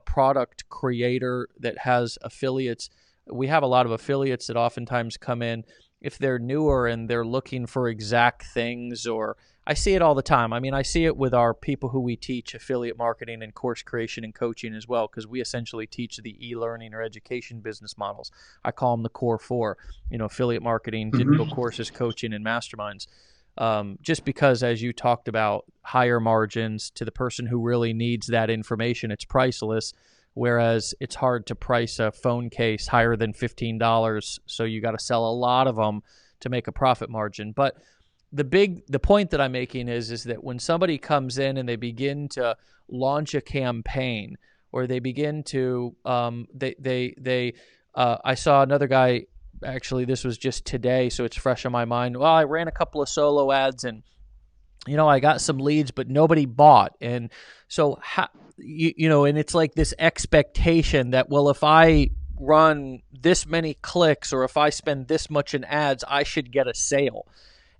product creator that has affiliates, we have a lot of affiliates that oftentimes come in if they're newer and they're looking for exact things, or I see it all the time. I mean, I see it with our people who we teach affiliate marketing and course creation and coaching as well, because we essentially teach the e-learning or education business models. I call them the core 4, affiliate marketing, digital courses, coaching, and masterminds. Just because, as you talked about, higher margins to the person who really needs that information, it's priceless. Whereas it's hard to price a phone case higher than $15, so you got to sell a lot of them to make a profit margin. But the point that I'm making is that when somebody comes in and they begin to launch a campaign, or they begin to I saw another guy, actually this was just today, so it's fresh on my mind. Well, I ran a couple of solo ads and I got some leads, but nobody bought. And so and it's like this expectation that, well, if I run this many clicks or if I spend this much in ads, I should get a sale.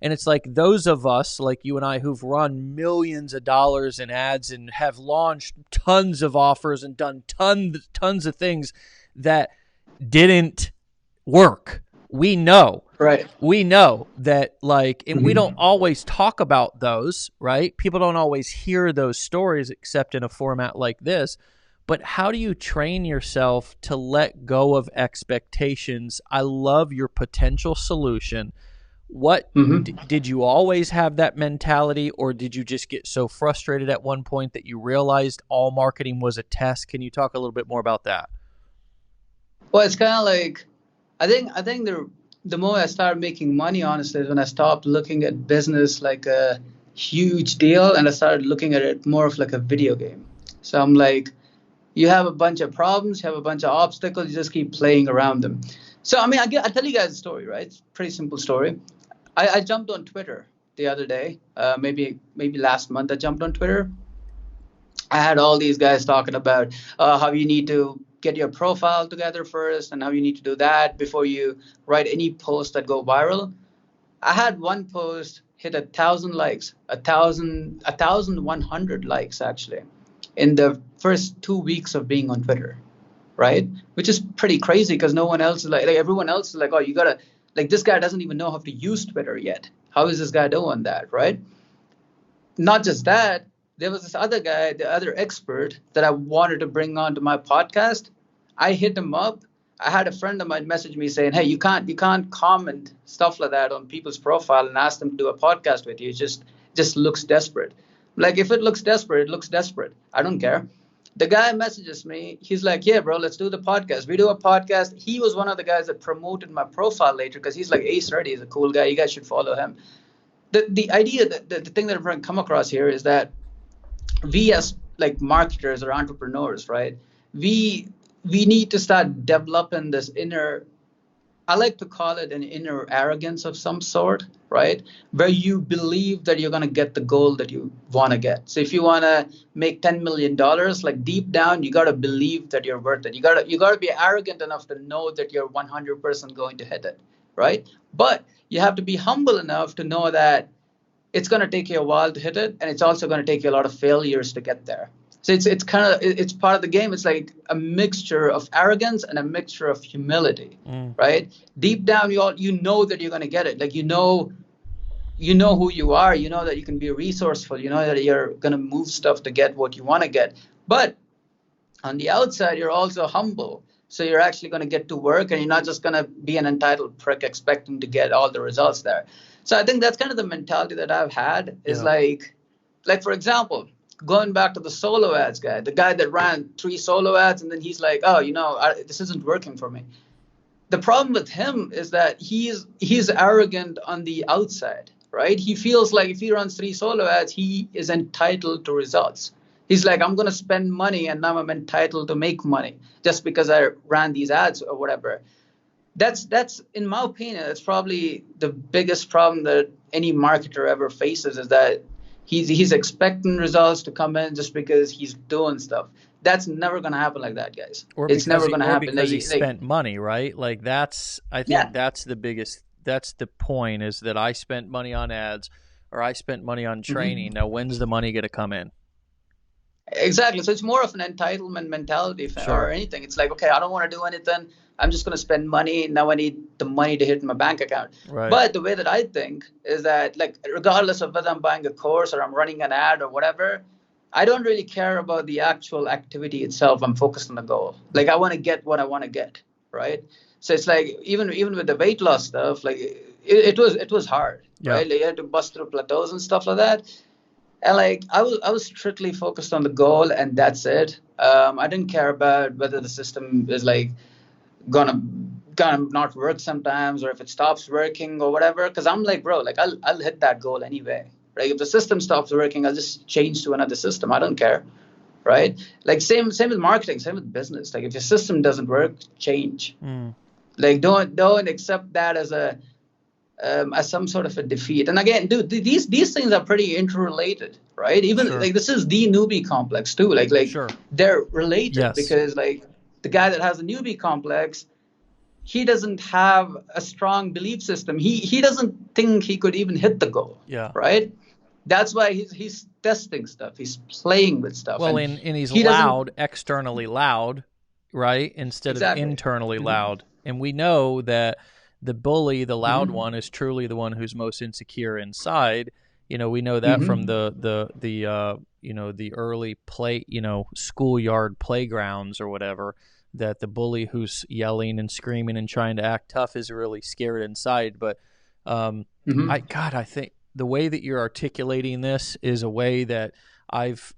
And it's like those of us like you and I who've run millions of dollars in ads and have launched tons of offers and done tons of things that didn't work. We know. Right. We know that, and we don't always talk about those, right? People don't always hear those stories except in a format like this. But how do you train yourself to let go of expectations? I love your potential solution. What did you always have that mentality, or did you just get so frustrated at one point that you realized all marketing was a test? Can you talk a little bit more about that? Well, it's kind of like, I think the more I started making money, honestly, is when I stopped looking at business like a huge deal, and I started looking at it more of like a video game. So I'm like, you have a bunch of problems, you have a bunch of obstacles, you just keep playing around them. So, I mean, I'll tell you guys a story, right? It's a pretty simple story. I jumped on Twitter the other day, maybe last month I jumped on Twitter. I had all these guys talking about how you need to get your profile together first and how you need to do that before you write any posts that go viral. I had one post hit 1,000 likes, 1,100 likes actually in the first 2 weeks of being on Twitter, right? Which is pretty crazy because no one else is like everyone else is like, oh, you gotta, like, this guy doesn't even know how to use Twitter yet. How is this guy doing that, right? Not just that, there was this other guy, the other expert that I wanted to bring on to my podcast. I hit him up. I had a friend of mine message me saying, hey, you can't comment stuff like that on people's profile and ask them to do a podcast with you. It just looks desperate. Like, if it looks desperate, it looks desperate. I don't care. The guy messages me. He's like, yeah, bro, let's do the podcast. We do a podcast. He was one of the guys that promoted my profile later because he's like, Ace Reddy is a cool guy. You guys should follow him. The idea, the thing that I'm trying to come across here is that we as like marketers or entrepreneurs, right? We need to start developing this inner, I like to call it an inner arrogance of some sort, right? Where you believe that you're going to get the goal that you want to get. So if you want to make $10 million, like deep down, you got to believe that you're worth it. You got to be arrogant enough to know that you're 100% going to hit it, right? But you have to be humble enough to know that it's going to take you a while to hit it. And it's also going to take you a lot of failures to get there. So it's part of the game. It's like a mixture of arrogance and a mixture of humility, right? Deep down, you know that you're going to get it. Like, you know who you are, you know that you can be resourceful, you know that you're going to move stuff to get what you want to get. But on the outside, you're also humble. So you're actually going to get to work, and you're not just going to be an entitled prick expecting to get all the results there. So I think that's kind of the mentality that I've had is like for example, going back to the solo ads guy, the guy that ran 3 solo ads, and then he's like, oh, this isn't working for me. The problem with him is that he's arrogant on the outside, right? He feels like if he runs 3 solo ads, he is entitled to results. He's like, I'm going to spend money and now I'm entitled to make money just because I ran these ads or whatever. That's in my opinion, that's probably the biggest problem that any marketer ever faces, is that he's expecting results to come in just because he's doing stuff. That's never going to happen like that, guys. It's never going to happen. Because he spent money, right? Like I think that's the biggest, that's the point, is that I spent money on ads or I spent money on training. Now, when's the money going to come in? Exactly. So it's more of an entitlement mentality or anything. It's like, okay, I don't want to do anything. I'm just going to spend money. Now I need the money to hit my bank account. Right. But the way that I think is that, like, regardless of whether I'm buying a course or I'm running an ad or whatever, I don't really care about the actual activity itself. I'm focused on the goal. Like, I want to get what I want to get, right? So it's like even with the weight loss stuff, like it was hard, right? Like, you had to bust through plateaus and stuff like that. And like I was strictly focused on the goal, and that's it. I didn't care about whether the system is like gonna not work sometimes, or if it stops working or whatever. Because I'm like, bro, like I'll hit that goal anyway. Right? If the system stops working, I'll just change to another system. I don't care, right? Like same with marketing, same with business. Like if your system doesn't work, change. Like don't accept that as some sort of a defeat. And again, dude, these things are pretty interrelated, right? Even like this is the newbie complex too. Like they're related because like the guy that has a newbie complex, he doesn't have a strong belief system. He doesn't think he could even hit the goal. Yeah. Right. That's why he's testing stuff. He's playing with stuff. Well, and he's loud, externally loud, right? Instead of internally loud. And we know that the bully, the loud one, is truly the one who's most insecure inside. You know, we know that from the early schoolyard playgrounds or whatever, that the bully who's yelling and screaming and trying to act tough is really scared inside. But I think the way that you're articulating this is a way that I've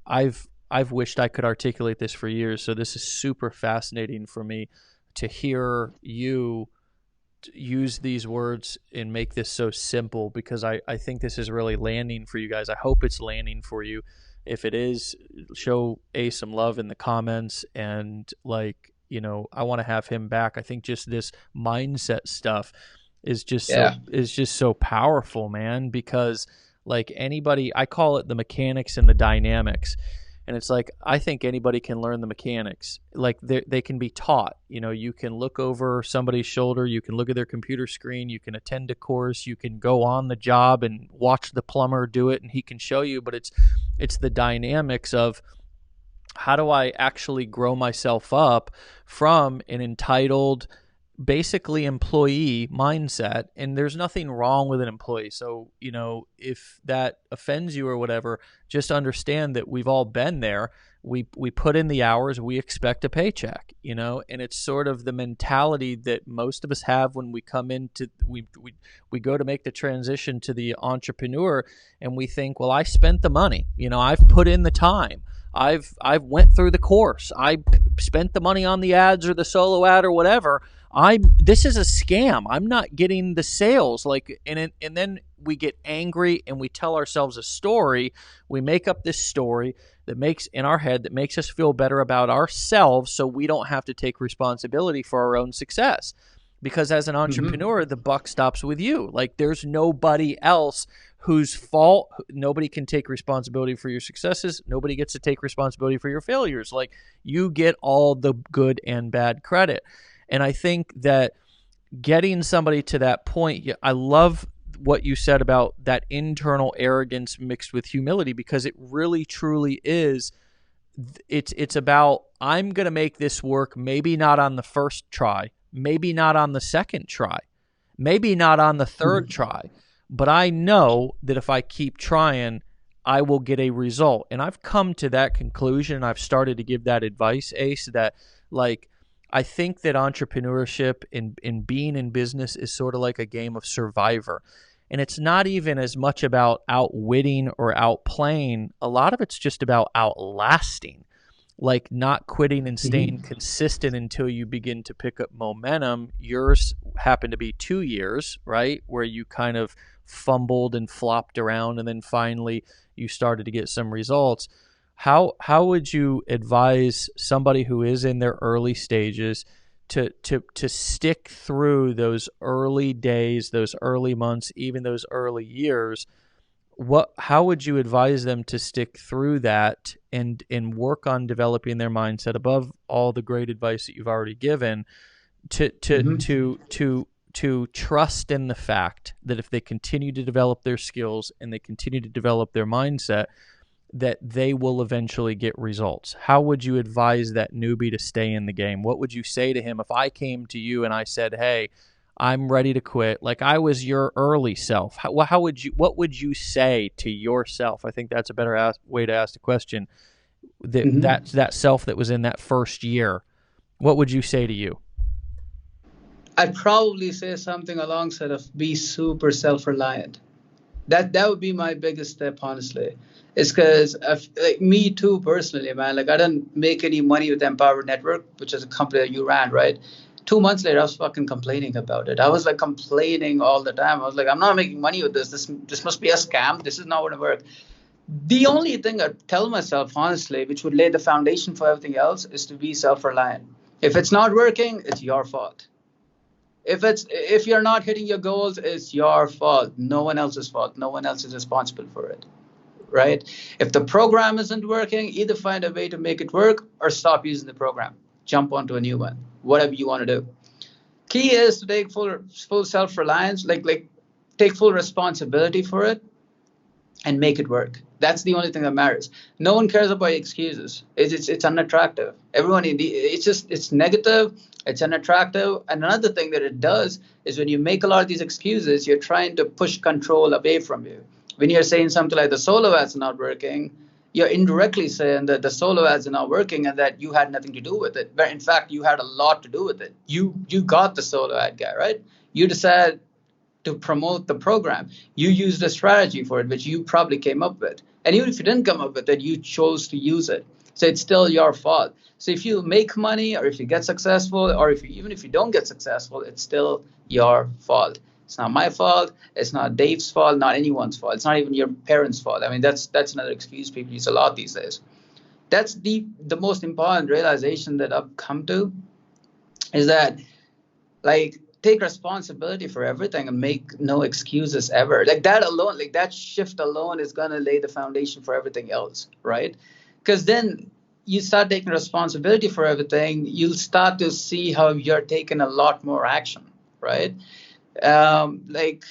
wished I could articulate this for years. So this is super fascinating for me to hear you use these words and make this so simple, because I think this is really landing for you guys. I hope it's landing for you. If it is, show some love in the comments, and I want to have him back. I think just this mindset stuff is just so powerful, man, because like anybody, I call it the mechanics and the dynamics. And it's like, I think anybody can learn the mechanics. Like they can be taught. You can look over somebody's shoulder. You can look at their computer screen. You can attend a course. You can go on the job and watch the plumber do it, and he can show you. But it's the dynamics of how do I actually grow myself up from an entitled, basically employee mindset. And there's nothing wrong with an employee. So, if that offends you or whatever, just understand that we've all been there. We put in the hours, we expect a paycheck, and it's sort of the mentality that most of us have when we come into, we go to make the transition to the entrepreneur, and we think, well, I spent the money, I've put in the time. I've went through the course. I spent the money on the ads or the solo ad or whatever. This is a scam. I'm not getting the sales. And then we get angry and we tell ourselves a story. We make up this story that makes us feel better about ourselves, so we don't have to take responsibility for our own success. Because as an entrepreneur, the buck stops with you. Like, there's nobody else whose fault. Nobody can take responsibility for your successes. Nobody gets to take responsibility for your failures. Like, you get all the good and bad credit. And I think that getting somebody to that point, I love what you said about that internal arrogance mixed with humility, because it really truly is. It's about, I'm going to make this work, maybe not on the first try, maybe not on the second try, maybe not on the third try, but I know that if I keep trying, I will get a result. And I've come to that conclusion. I've started to give that advice, Ace, that like I think that entrepreneurship in being in business is sort of like a game of Survivor. And it's not even as much about outwitting or outplaying. A lot of it's just about outlasting, like not quitting and staying consistent until you begin to pick up momentum. Yours happened to be 2 years, right? Where you kind of fumbled and flopped around, and then finally you started to get some results. How would you advise somebody who is in their early stages to stick through those early days, those early months, even those early years? How would you advise them to stick through that and work on developing their mindset above all the great advice that you've already given to trust in the fact that if they continue to develop their skills and they continue to develop their mindset, that they will eventually get results? How would you advise that newbie to stay in the game? What would you say to him if I came to you and I said, hey, I'm ready to quit, like I was your early self? What would you say to yourself? I think that's a better way to ask the question. That self that was in that first year, what would you say to you? I'd probably say something alongside of be super self-reliant. That would be my biggest step, honestly. It's because like me too personally, man. Like I didn't make any money with Empower Network, which is a company that you ran, right? 2 months later, I was fucking complaining about it. I was like complaining all the time. I was like, I'm not making money with this. This must be a scam. This is not going to work. The only thing I tell myself, honestly, which would lay the foundation for everything else, is to be self-reliant. If it's not working, it's your fault. If you're not hitting your goals, it's your fault. No one else's fault. No one else is responsible for it. Right? If the program isn't working, either find a way to make it work or stop using the program. Jump onto a new one. Whatever you want to do. Key is to take full self-reliance, like take full responsibility for it and make it work. That's the only thing that matters. No one cares about excuses. It's unattractive. It's negative. It's unattractive. And another thing that it does is when you make a lot of these excuses, you're trying to push control away from you. When you're saying something like the solo ads are not working, you're indirectly saying that the solo ads are not working and that you had nothing to do with it. But in fact, you had a lot to do with it. You got the solo ad guy, right? You decided to promote the program. You used a strategy for it, which you probably came up with. And even if you didn't come up with it, you chose to use it. So it's still your fault. So if you make money or if you get successful or even if you don't get successful, it's still your fault. It's not my fault. It's not Dave's fault, not anyone's fault. It's not even your parents' fault. I mean, that's another excuse people use a lot these days. That's the most important realization that I've come to is that, like, take responsibility for everything and make no excuses ever. Like that alone, like that shift alone is going to lay the foundation for everything else, right? Because then you start taking responsibility for everything, you'll start to see how you're taking a lot more action, right? Like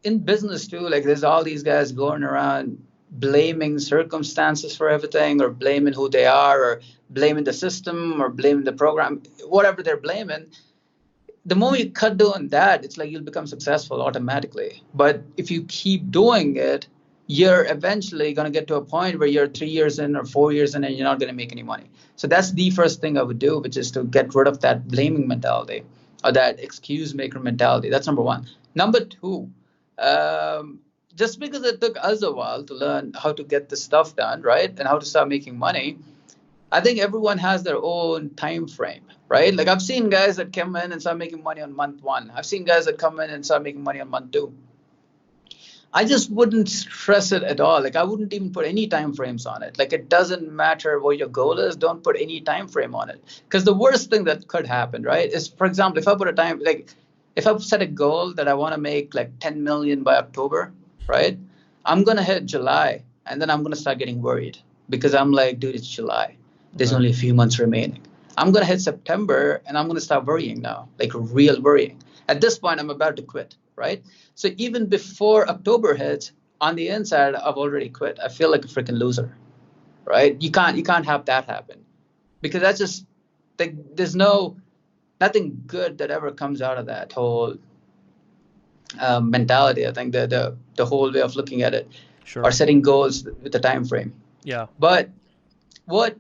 in business too, like there's all these guys going around blaming circumstances for everything or blaming who they are or blaming the system or blaming the program, whatever they're blaming. The moment you cut doing that, it's like you'll become successful automatically. But if you keep doing it, you're eventually going to get to a point where you're 3 years in or 4 years in and you're not going to make any money. So that's the first thing I would do, which is to get rid of that blaming mentality or that excuse maker mentality. That's number one. Number two, just because it took us a while to learn how to get this stuff done, right, and how to start making money, I think everyone has their own time frame, right? Like I've seen guys that come in and start making money on month one. I've seen guys that come in and start making money on month two. I just wouldn't stress it at all. Like I wouldn't even put any time frames on it. Like it doesn't matter what your goal is. Don't put any time frame on it. Because the worst thing that could happen, right, is, for example, if I put a time, like if I set a goal that I want to make like 10 million by October, right, I'm going to hit July and then I'm going to start getting worried because I'm like, dude, it's July. There's only a few months remaining. I'm going to hit September and I'm going to start worrying now, like real worrying. At this point, I'm about to quit, right? So even before October hits, on the inside, I've already quit. I feel like a freaking loser, right? You can't have that happen because that's just like there's nothing good that ever comes out of that whole mentality. I think the whole way of looking at it, Sure. or setting goals with a time frame. Yeah. But what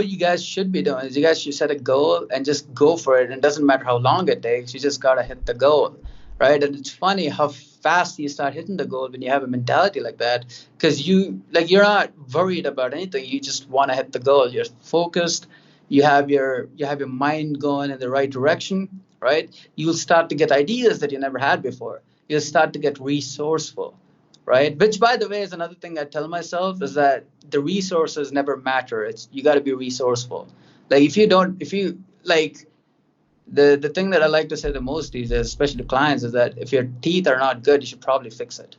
you guys should be doing is you guys should set a goal and just go for it. And it doesn't matter how long it takes. You just gotta hit the goal, right? And it's funny how fast you start hitting the goal when you have a mentality like that, because you're not worried about anything. You just want to hit the goal. You're focused. You have your mind going in the right direction, right? You'll start to get ideas that you never had before. You'll start to get resourceful, right? Which, by the way, is another thing I tell myself, is that the resources never matter. It's you got to be resourceful. Like if you like the thing that I like to say the most these days, especially to clients, is that if your teeth are not good, you should probably fix it,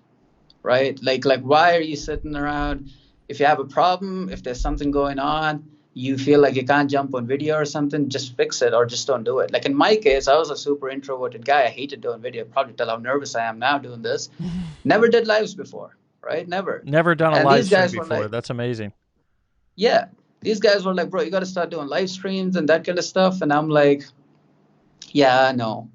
right? Like why are you sitting around? If you have a problem, if there's something going on, you feel like you can't jump on video or something, just fix it or just don't do it. Like in my case, I was a super introverted guy. I hated doing video. Probably tell how nervous I am now doing this. Never did lives before, right? Never. Never done a And live these stream guys were before. like, That's amazing. yeah, these guys were like, bro, you got to start doing live streams and that kind of stuff. And I'm like, yeah, no.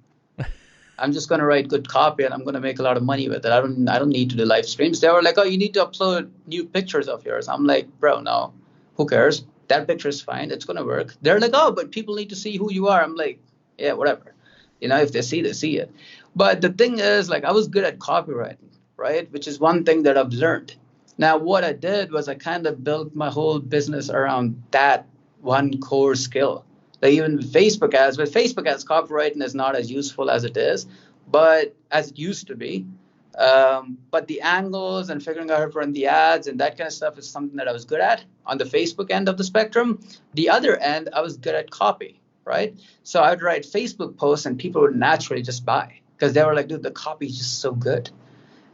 I'm just gonna write good copy and I'm gonna make a lot of money with it. I don't need to do live streams. They were like, oh, you need to upload new pictures of yours. I'm like, bro, no. Who cares? That picture is fine. It's gonna work. They're like, oh, but people need to see who you are. I'm like, yeah, whatever. If they see, they see it. But the thing is, like, I was good at copywriting, right? Which is one thing that I've learned. Now, what I did was I kind of built my whole business around that one core skill. Like even Facebook ads, but Facebook ads copywriting is not as useful as it is, but as it used to be. But the angles and figuring out how to run the ads and that kind of stuff is something that I was good at on the Facebook end of the spectrum. The other end, I was good at copy, right? So I would write Facebook posts and people would naturally just buy because they were like, dude, the copy is just so good.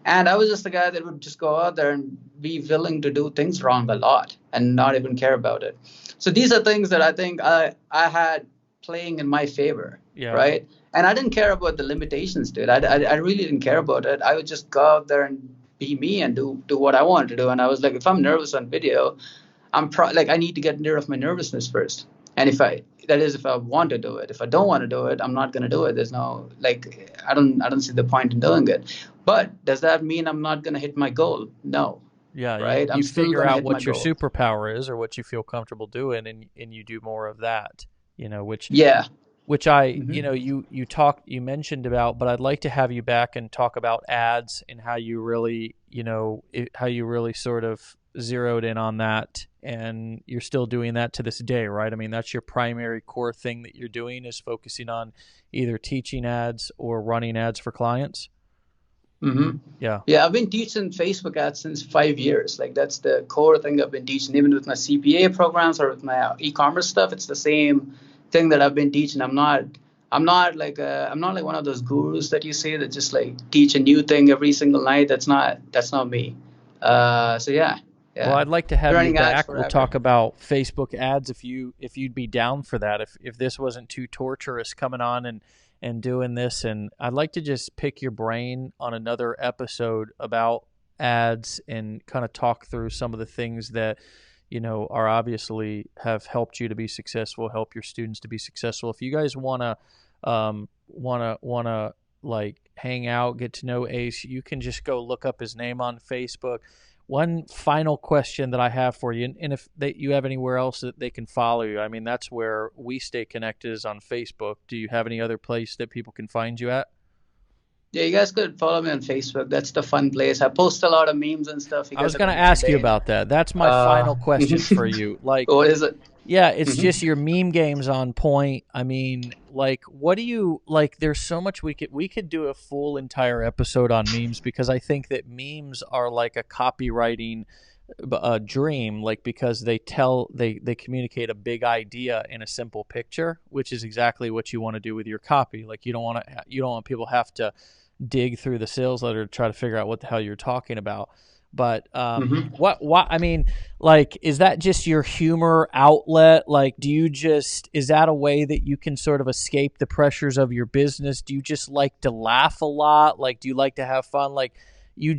And I was just the guy that would just go out there and be willing to do things wrong a lot and not even care about it. So these are things that I think I had playing in my favor, Yeah. right? And I didn't care about the limitations, dude. I really didn't care about it. I would just go out there and be me and do what I wanted to do. And I was like, if I'm nervous on video, I need to get rid of my nervousness first. And if I want to do it. If I don't want to do it, I'm not going to do it. There's no, like, I don't see the point in doing it. But does that mean I'm not going to hit my goal? No. Yeah, right. You I'm still figure gonna out hit what my your goal. superpower is or what you feel comfortable doing, and you do more of that. Which Yeah. which you mentioned about, but I'd like to have you back and talk about ads and how you really sort of zeroed in on that, and you're still doing that to this day, right? I mean, that's your primary core thing that you're doing, is focusing on either teaching ads or running ads for clients. Mm-hmm. Yeah. Yeah, I've been teaching Facebook ads since 5 years. Like that's the core thing I've been teaching, even with my CPA programs or with my e-commerce stuff. It's the same thing that I've been teaching. I'm not like one of those gurus that you see that just like teach a new thing every single night. That's not me. So yeah. Well, I'd like to have Running you ads back. We'll forever. talk about Facebook ads if you'd be down for that. If this wasn't too torturous coming on and doing this, and I'd like to just pick your brain on another episode about ads and kind of talk through some of the things that are obviously have helped you to be successful, help your students to be successful. If you guys wanna like hang out, get to know Ace, you can just go look up his name on Facebook. One final question that I have for you, and if you have anywhere else that they can follow you, I mean, that's where we stay connected, is on Facebook. Do you have any other place that people can find you at? Yeah, you guys could follow me on Facebook. That's the fun place. I post a lot of memes and stuff. I was going to ask you about that. That's my final question for you. Like, what is it? Yeah, it's just your meme game's on point. I mean, like, what do you like? There's so much we could do a full entire episode on memes, because I think that memes are like a copywriting dream, like, because they communicate a big idea in a simple picture, which is exactly what you want to do with your copy. Like, you don't want people have to dig through the sales letter to try to figure out what the hell you're talking about. But what I mean, like, is that just your humor outlet? Like, is that a way that you can sort of escape the pressures of your business? Do you just like to laugh a lot? Like, do you like to have fun? Like, I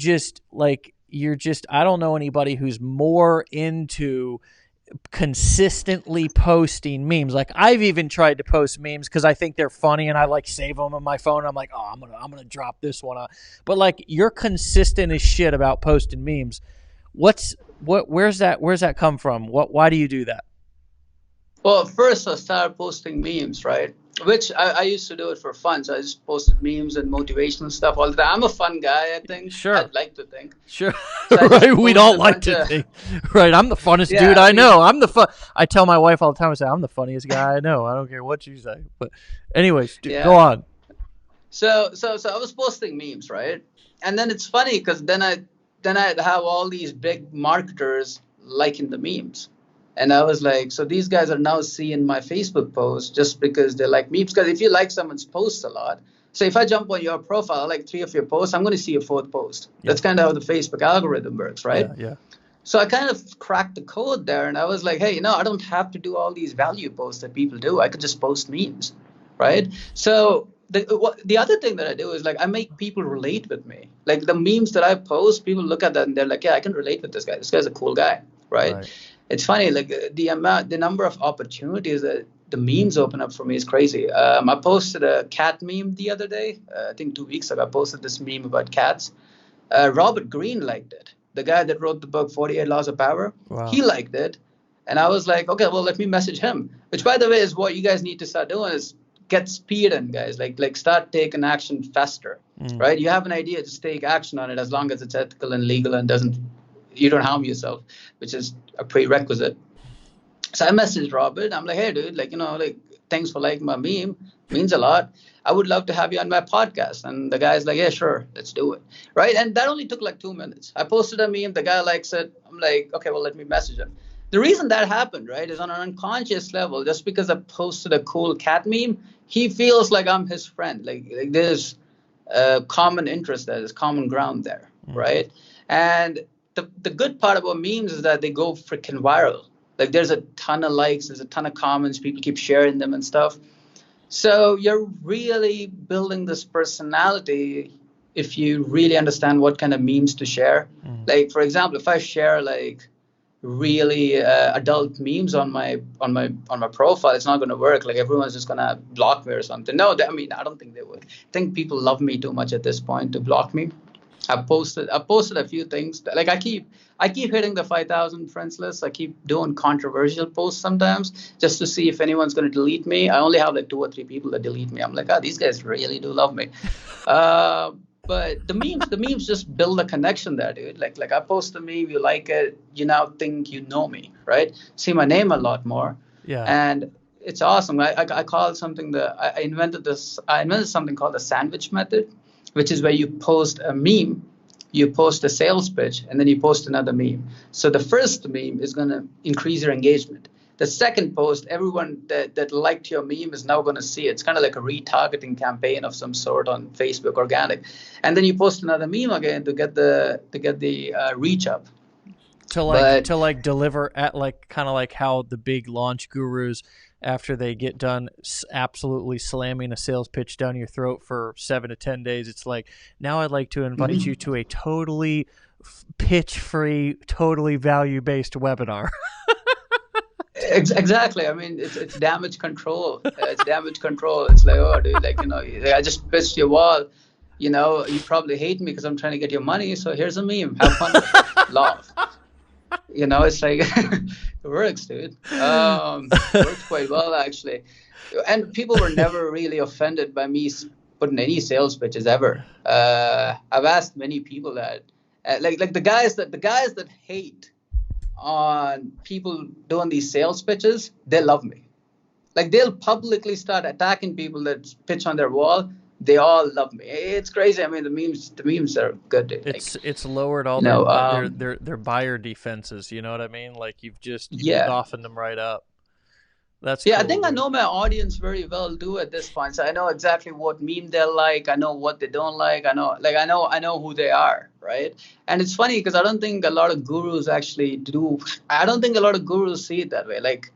don't know anybody who's more into consistently posting memes. Like I've even tried to post memes because I think they're funny and I like save them on my phone. I'm like, oh, I'm gonna drop this one out. But like you're consistent as shit about posting memes. Where's that come from? Why do you do that? Well, first I started posting memes, right? Which I used to do it for fun. So I just posted memes and motivational stuff all the time. I'm a fun guy, I think. Sure. I'd like to think. Sure. So I just Right. We'd posted all a like bunch to of think. Right. I'm the funnest yeah. dude I I mean, know. I tell my wife all the time, I say, I'm the funniest guy I know. I don't care what you say. But anyways, go yeah. on. So I was posting memes, right? And then it's funny because then I'd have all these big marketers liking the memes. And I was like, so these guys are now seeing my Facebook posts just because they like memes. Because if you like someone's posts a lot, so if I jump on your profile, I like three of your posts, I'm going to see a fourth post. Yeah. That's kind of how the Facebook algorithm works, right? Yeah. So I kind of cracked the code there, and I was like, hey, I don't have to do all these value posts that people do. I could just post memes, right? So the other thing that I do is like I make people relate with me. Like the memes that I post, people look at that and they're like, yeah, I can relate with this guy. This guy's a cool guy, right? Right. It's funny, like the number of opportunities that the memes open up for me is crazy. I posted a cat meme the other day. I think 2 weeks ago, I posted this meme about cats. Robert Greene liked it. The guy that wrote the book 48 Laws of Power, Wow. he liked it. And I was like, okay, well, let me message him. Which, by the way, is what you guys need to start doing is get speed in, guys. Like start taking action faster, right? You have an idea, just take action on it as long as it's ethical and legal and you don't harm yourself, which is a prerequisite. So I messaged Robert. I'm like, hey, dude, like, thanks for liking my meme. Means a lot. I would love to have you on my podcast. And the guy's like, yeah, sure, let's do it. Right. And that only took like 2 minutes. I posted a meme. The guy likes it. I'm like, okay, well, let me message him. The reason that happened, right, is on an unconscious level. Just because I posted a cool cat meme, he feels like I'm his friend. Like there's common interest there. There's common ground there. Right. And the good part about memes is that they go freaking viral. Like there's a ton of likes, there's a ton of comments, people keep sharing them and stuff. So you're really building this personality if you really understand what kind of memes to share. Like for example, if I share like really adult memes on my profile, it's not going to work. Like everyone's just going to block me or something. No, I mean, I don't think they would. I think people love me too much at this point to block me. I posted a few things. Like I keep hitting the 5,000 friends list. I keep doing controversial posts sometimes just to see if anyone's going to delete me. I only have like 2 or 3 people that delete me. I'm like, these guys really do love me. But the memes just build a connection there, dude. Like I post a meme, you like it, you now think you know me, right? See my name a lot more. Yeah. And it's awesome. I call something I invented something called the sandwich method, which is where you post a meme, you post a sales pitch, and then you post another meme. So the first meme is going to increase your engagement. The second post, everyone that liked your meme is now going to see it. It's kind of like a retargeting campaign of some sort on Facebook organic. And then you post another meme again to get the reach up. To deliver at like kind of like how the big launch gurus, after they get done absolutely slamming a sales pitch down your throat for 7 to 10 days, it's like, now I'd like to invite you to a totally pitch-free, totally value-based webinar. Exactly. I mean, it's damage control. It's damage control. It's like, oh, dude, I just pitched your wall. You probably hate me because I'm trying to get your money. So here's a meme. Have fun with it. Laugh. It's like it works, dude. Works quite well, actually. And people were never really offended by me putting any sales pitches ever. I've asked many people that, like the guys that hate on people doing these sales pitches, they love me. Like they'll publicly start attacking people that pitch on their wall. They all love me. It's crazy. I mean, the memes are good. It's lowered all their buyer defenses. You know what I mean? Like you've softened them right up. That's cool, I think I know my audience very well too at this point. So I know exactly what meme they like. I know what they don't like. I know who they are, right? And it's funny because I don't think a lot of gurus actually do. I don't think a lot of gurus see it that way. Like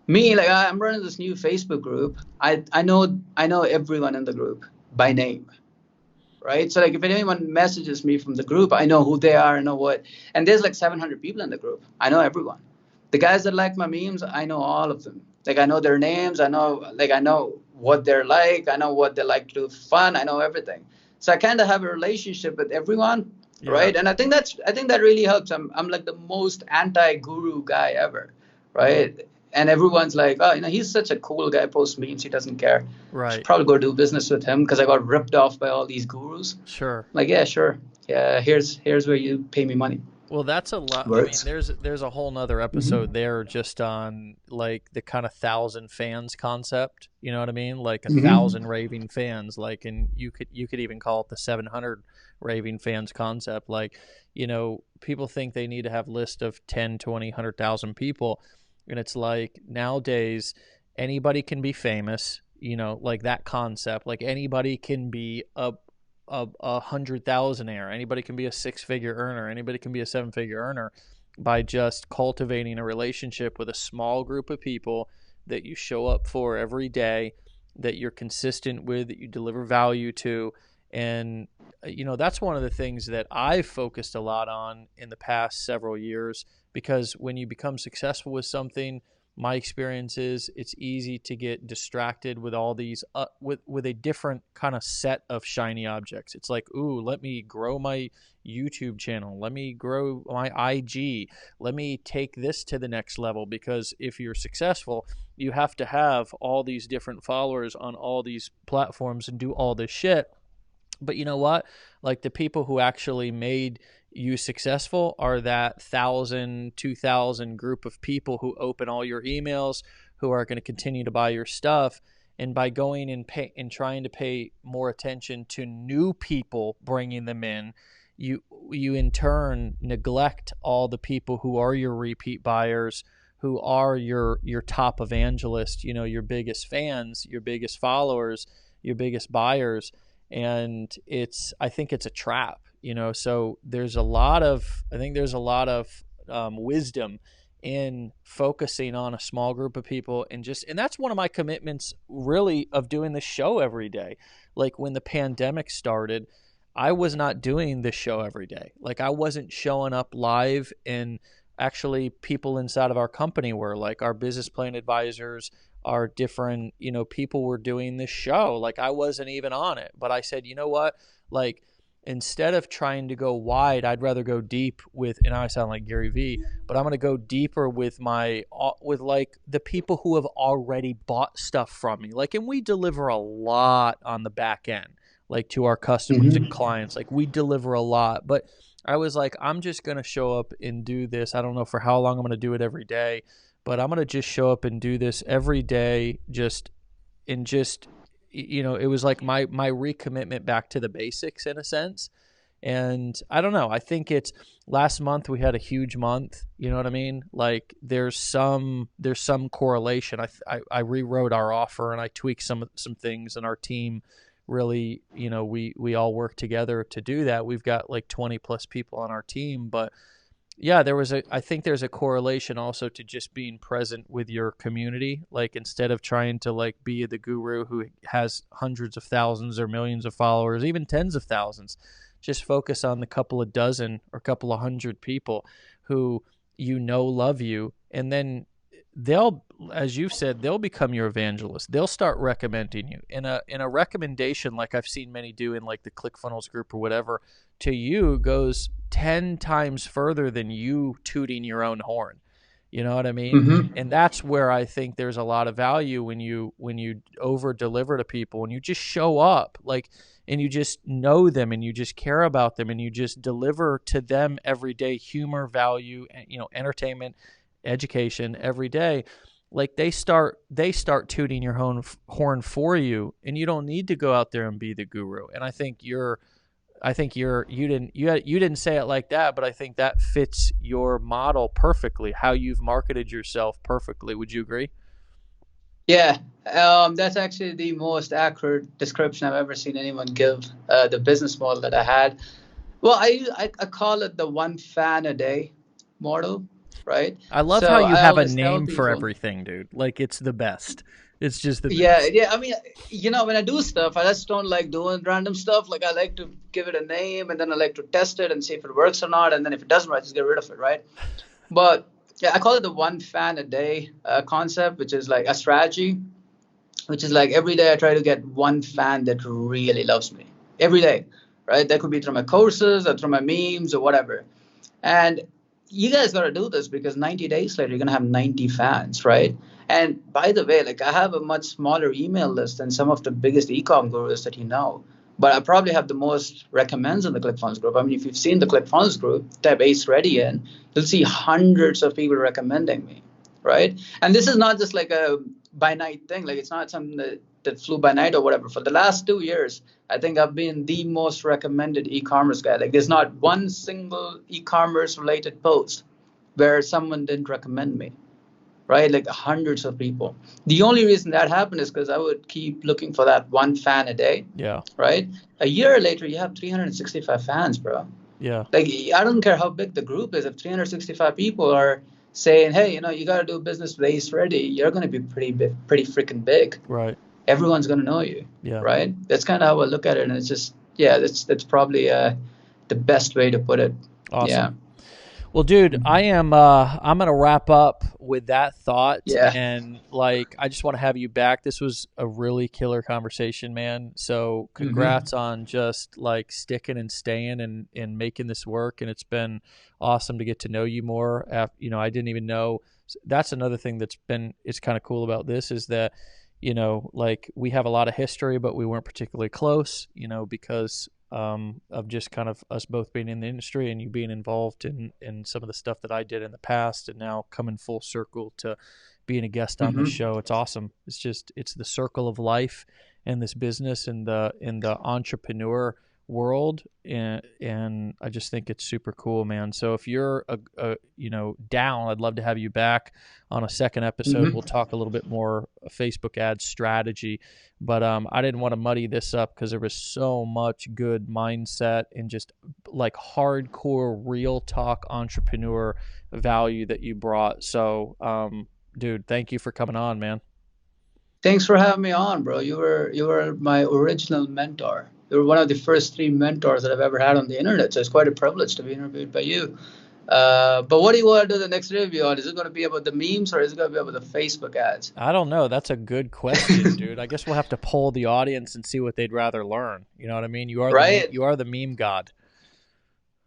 me, like I'm running this new Facebook group. I know everyone in the group by name, right? So like if anyone messages me from the group, I know who they are. I know what. And there's like 700 people in the group. I know everyone. The guys that like my memes, I know all of them. Like I know their names. I know what they're like. I know what they like to do for fun. I know everything. So I kind of have a relationship with everyone, Yeah. right? And I think that really helps. I'm like the most anti-guru guy ever, right? And everyone's like, oh, he's such a cool guy. Posts memes. He doesn't care. Should Right. probably go do business with him because I got ripped off by all these gurus. Sure. Like, yeah, sure. Yeah, here's where you pay me money. Well, that's a lot. I mean, Works. there's a whole nother episode there just on like the kind of 1,000 fans concept. You know what I mean? Like 1,000 raving fans. Like, and you could even call it the 700 raving fans concept. Like, people think they need to have a list of 10, 20, 100,000 people, and it's like nowadays anybody can be famous. Like that concept. Like anybody can be a 100,000-aire. Anybody can be a 6-figure earner. Anybody can be a 7-figure earner by just cultivating a relationship with a small group of people that you show up for every day, that you're consistent with, that you deliver value to. And, that's one of the things that I've focused a lot on in the past several years, because when you become successful with something, my experience is it's easy to get distracted with all these with a different kind of set of shiny objects. It's like, ooh, let me grow my YouTube channel, let me grow my IG, let me take this to the next level. Because if you're successful, you have to have all these different followers on all these platforms and do all this shit. But you know what? Like the people who actually made you successful are that 1,000, 2,000 group of people who open all your emails, who are going to continue to buy your stuff. And by going and trying to pay more attention to new people, bringing them in, you in turn neglect all the people who are your repeat buyers, who are your top evangelists, your biggest fans, your biggest followers, your biggest buyers. And I think it's a trap, so there's a lot of wisdom in focusing on a small group of people. And that's one of my commitments really of doing this show every day. Like when the pandemic started, I was not doing this show every day. Like I wasn't showing up live, and actually people inside of our company were, like our business plan advisors, our different, people were doing this show. Like I wasn't even on it, but I said, you know what? Like instead of trying to go wide, I'd rather go deep with, and I sound like Gary Vee, but I'm going to go deeper with like the people who have already bought stuff from me. Like, and we deliver a lot on the back end, like to our customers and clients, like we deliver a lot. But I was like, I'm just going to show up and do this. I don't know for how long I'm going to do it every day, but I'm going to just show up and do this every day. It was like my recommitment back to the basics in a sense. And I don't know, I think it's last month we had a huge month. You know what I mean? Like there's some correlation. I rewrote our offer and I tweaked some things, and our team really, we all work together to do that. We've got like 20 plus people on our team, but yeah, I think there's a correlation also to just being present with your community. Like instead of trying to like be the guru who has hundreds of thousands or millions of followers, even tens of thousands, just focus on the couple of dozen or couple of hundred people who love you. And then they'll, as you've said, they'll become your evangelist. They'll start recommending you in a recommendation, like I've seen many do in like the ClickFunnels group or whatever, to you goes 10 times further than you tooting your own horn. You know what I mean? And that's where I think there's a lot of value when you over deliver to people, when you just show up, like, and you just know them and you just care about them and you just deliver to them every day humor, value, and entertainment, education every day. Like they start tooting your horn for you, and you don't need to go out there and be the guru. And I think you didn't say it like that, but I think that fits your model perfectly, how you've marketed yourself perfectly. Would you agree? Yeah, that's actually the most accurate description I've ever seen anyone give the business model that I had. Well, I call it the one fan a day model, right? I love how you have a name for everything, dude. Like it's the best. It's just the best. Yeah. I mean, when I do stuff, I just don't like doing random stuff. Like I like to give it a name, and then I like to test it and see if it works or not. And then if it doesn't work, I just get rid of it, right? But Yeah, I call it the one fan a day concept, which is like a strategy, which is like every day I try to get one fan that really loves me every day, right? That could be through my courses or through my memes or whatever. And you guys got to do this because 90 days later, you're going to have 90 fans, right? And by the way, like I have a much smaller email list than some of the biggest ecom gurus that you know. But I probably have the most recommends in the ClickFunnels group. I mean, if you've seen the ClickFunnels group, type Ace Ready in, you'll see hundreds of people recommending me, right? And this is not just like a by night thing. Like it's not something that flew by night or whatever. For the last 2 years, I think I've been the most recommended e-commerce guy. Like there's not one single e-commerce related post where someone didn't recommend me, right? Like hundreds of people. The only reason that happened is because I would keep looking for that one fan a day. Yeah. Right. A year later, you have 365 fans, bro. Yeah. Like I don't care how big the group is. If 365 people are saying, hey, you got to do business with Ace Ready, you're going to be pretty big, pretty freaking big. Right. Everyone's going to know you. Yeah. Right. That's kind of how I look at it. And it's just, yeah, that's probably the best way to put it. Awesome. Yeah. Well, dude, I'm going to wrap up with that thought. Yeah. And like, I just want to have you back. This was a really killer conversation, man. So congrats on just like sticking and staying and making this work. And it's been awesome to get to know you more. I didn't even know. That's another thing it's kind of cool about this is that, like we have a lot of history, but we weren't particularly close, because of just kind of us both being in the industry and you being involved in some of the stuff that I did in the past and now coming full circle to being a guest on this show. It's awesome. It's the circle of life and this business and the entrepreneur world. And I just think it's super cool, man. So if you're down, I'd love to have you back on a second episode. We'll talk a little bit more Facebook ad strategy, but I didn't want to muddy this up because there was so much good mindset and just like hardcore real talk entrepreneur value that you brought. So dude, thank you for coming on, man. Thanks for having me on, bro. You were my original mentor. You were one of the first 3 mentors that I've ever had on the internet. So it's quite a privilege to be interviewed by you. But what do you want to do the next interview on? Is it going to be about the memes or is it going to be about the Facebook ads? I don't know. That's a good question, dude. I guess we'll have to poll the audience and see what they'd rather learn. You know what I mean? You are the meme god.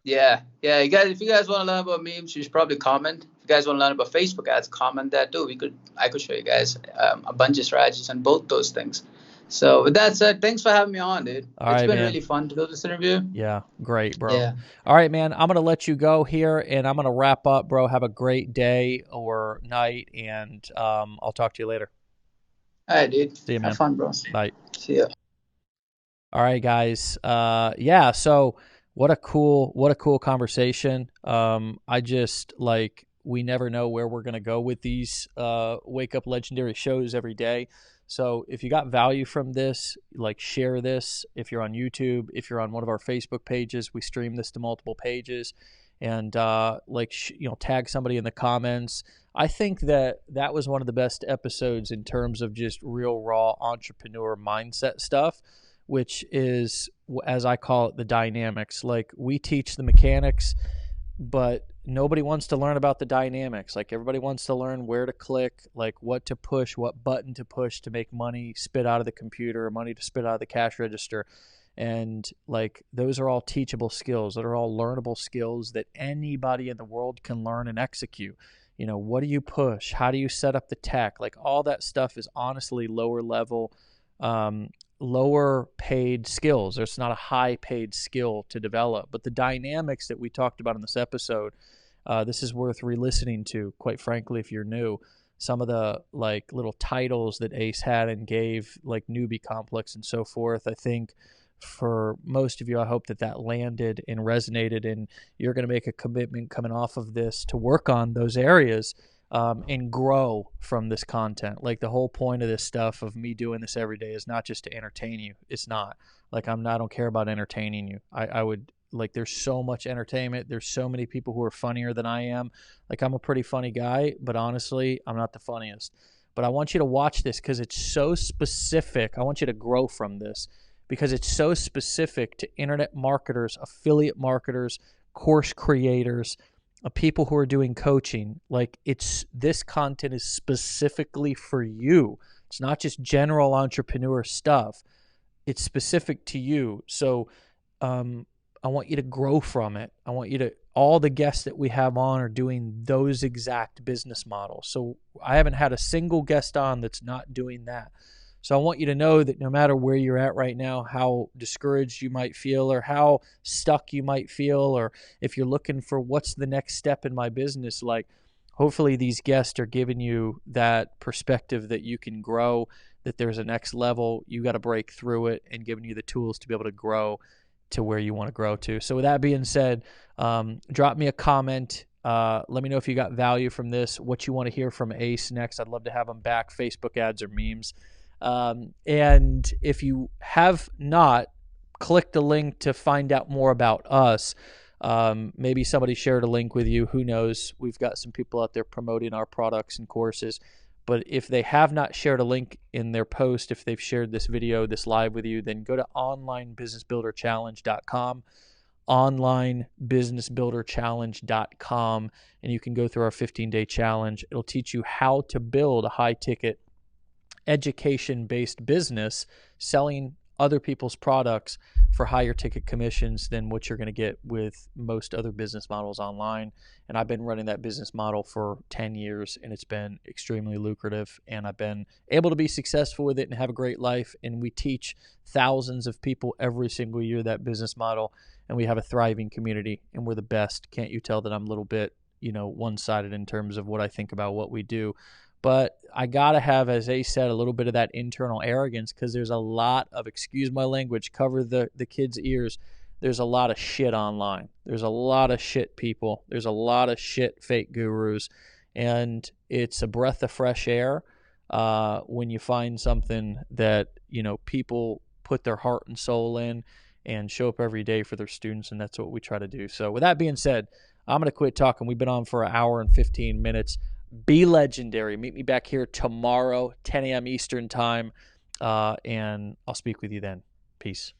Yeah. You guys, if you guys want to learn about memes, you should probably comment. If you guys want to learn about Facebook ads, comment that too. I could show you guys a bunch of strategies on both those things. So with that said, thanks for having me on, dude. It's been really fun to do this interview. Yeah, great, bro. Yeah. All right, man. I'm going to let you go here, and I'm going to wrap up, bro. Have a great day or night, and I'll talk to you later. All right, dude. See you, man. Have fun, bro. Bye. See ya. All right, guys. So what a cool conversation. I just we never know where we're going to go with these Wake Up Legendary shows every day. So if you got value from this, share this. If you're on YouTube, if you're on one of our Facebook pages, we stream this to multiple pages, and tag somebody in the comments. I think that was one of the best episodes in terms of just real raw entrepreneur mindset stuff, which is, as I call it, the dynamics. Like we teach the mechanics, but nobody wants to learn about the dynamics. Like everybody wants to learn where to click, like what to push, what button to push to make money spit out of the computer, or money to spit out of the cash register. And those are all teachable skills. That are all learnable skills that anybody in the world can learn and execute. What do you push? How do you set up the tech? All that stuff is honestly lower level, lower paid skills. There's not a high paid skill to develop, but the dynamics that we talked about in this episode, this is worth re-listening to, quite frankly, if you're new. Some of the little titles that Ace had and gave, like newbie complex and so forth. I think for most of you, I hope that landed and resonated, and you're going to make a commitment coming off of this to work on those areas and grow from this content. The whole point of this stuff of me doing this every day is not just to entertain you. It's not. I don't care about entertaining you. I would there's so much entertainment. There's so many people who are funnier than I am. I'm a pretty funny guy, but honestly, I'm not the funniest. But I want you to watch this because it's so specific. I want you to grow from this because it's so specific to internet marketers, affiliate marketers, course creators, people who are doing coaching, like this content is specifically for you. It's not just general entrepreneur stuff. It's specific to you. So I want you to grow from it. I want you to, all the guests that we have on are doing those exact business models. So I haven't had a single guest on that's not doing that. So I want you to know that no matter where you're at right now, how discouraged you might feel or how stuck you might feel, or if you're looking for what's the next step in my business, like hopefully these guests are giving you that perspective that you can grow, that there's a next level, you got to break through it, and giving you the tools to be able to grow to where you want to grow to. So with that being said, drop me a comment. Let me know if you got value from this, what you want to hear from Ace next. I'd love to have him back, Facebook ads or memes. And if you have not, click the link to find out more about us. Maybe somebody shared a link with you. Who knows? We've got some people out there promoting our products and courses. But if they have not shared a link in their post, if they've shared this video, this live with you, then go to onlinebusinessbuilderchallenge.com, onlinebusinessbuilderchallenge.com, and you can go through our 15-day challenge. It'll teach you how to build a high-ticket, education-based business selling other people's products for higher ticket commissions than what you're going to get with most other business models online. And I've been running that business model for 10 years, and it's been extremely lucrative, and I've been able to be successful with it and have a great life. And we teach thousands of people every single year that business model, and we have a thriving community, and we're the best. Can't you tell that I'm a little bit, one-sided in terms of what I think about what we do? But I got to have, as Ace said, a little bit of that internal arrogance, because there's a lot of, excuse my language, cover the kids' ears. There's a lot of shit online. There's a lot of shit people. There's a lot of shit fake gurus. And it's a breath of fresh air when you find something that, people put their heart and soul in and show up every day for their students. And that's what we try to do. So with that being said, I'm going to quit talking. We've been on for an hour and 15 minutes. Be legendary. Meet me back here tomorrow, 10 a.m. Eastern time, and I'll speak with you then. Peace.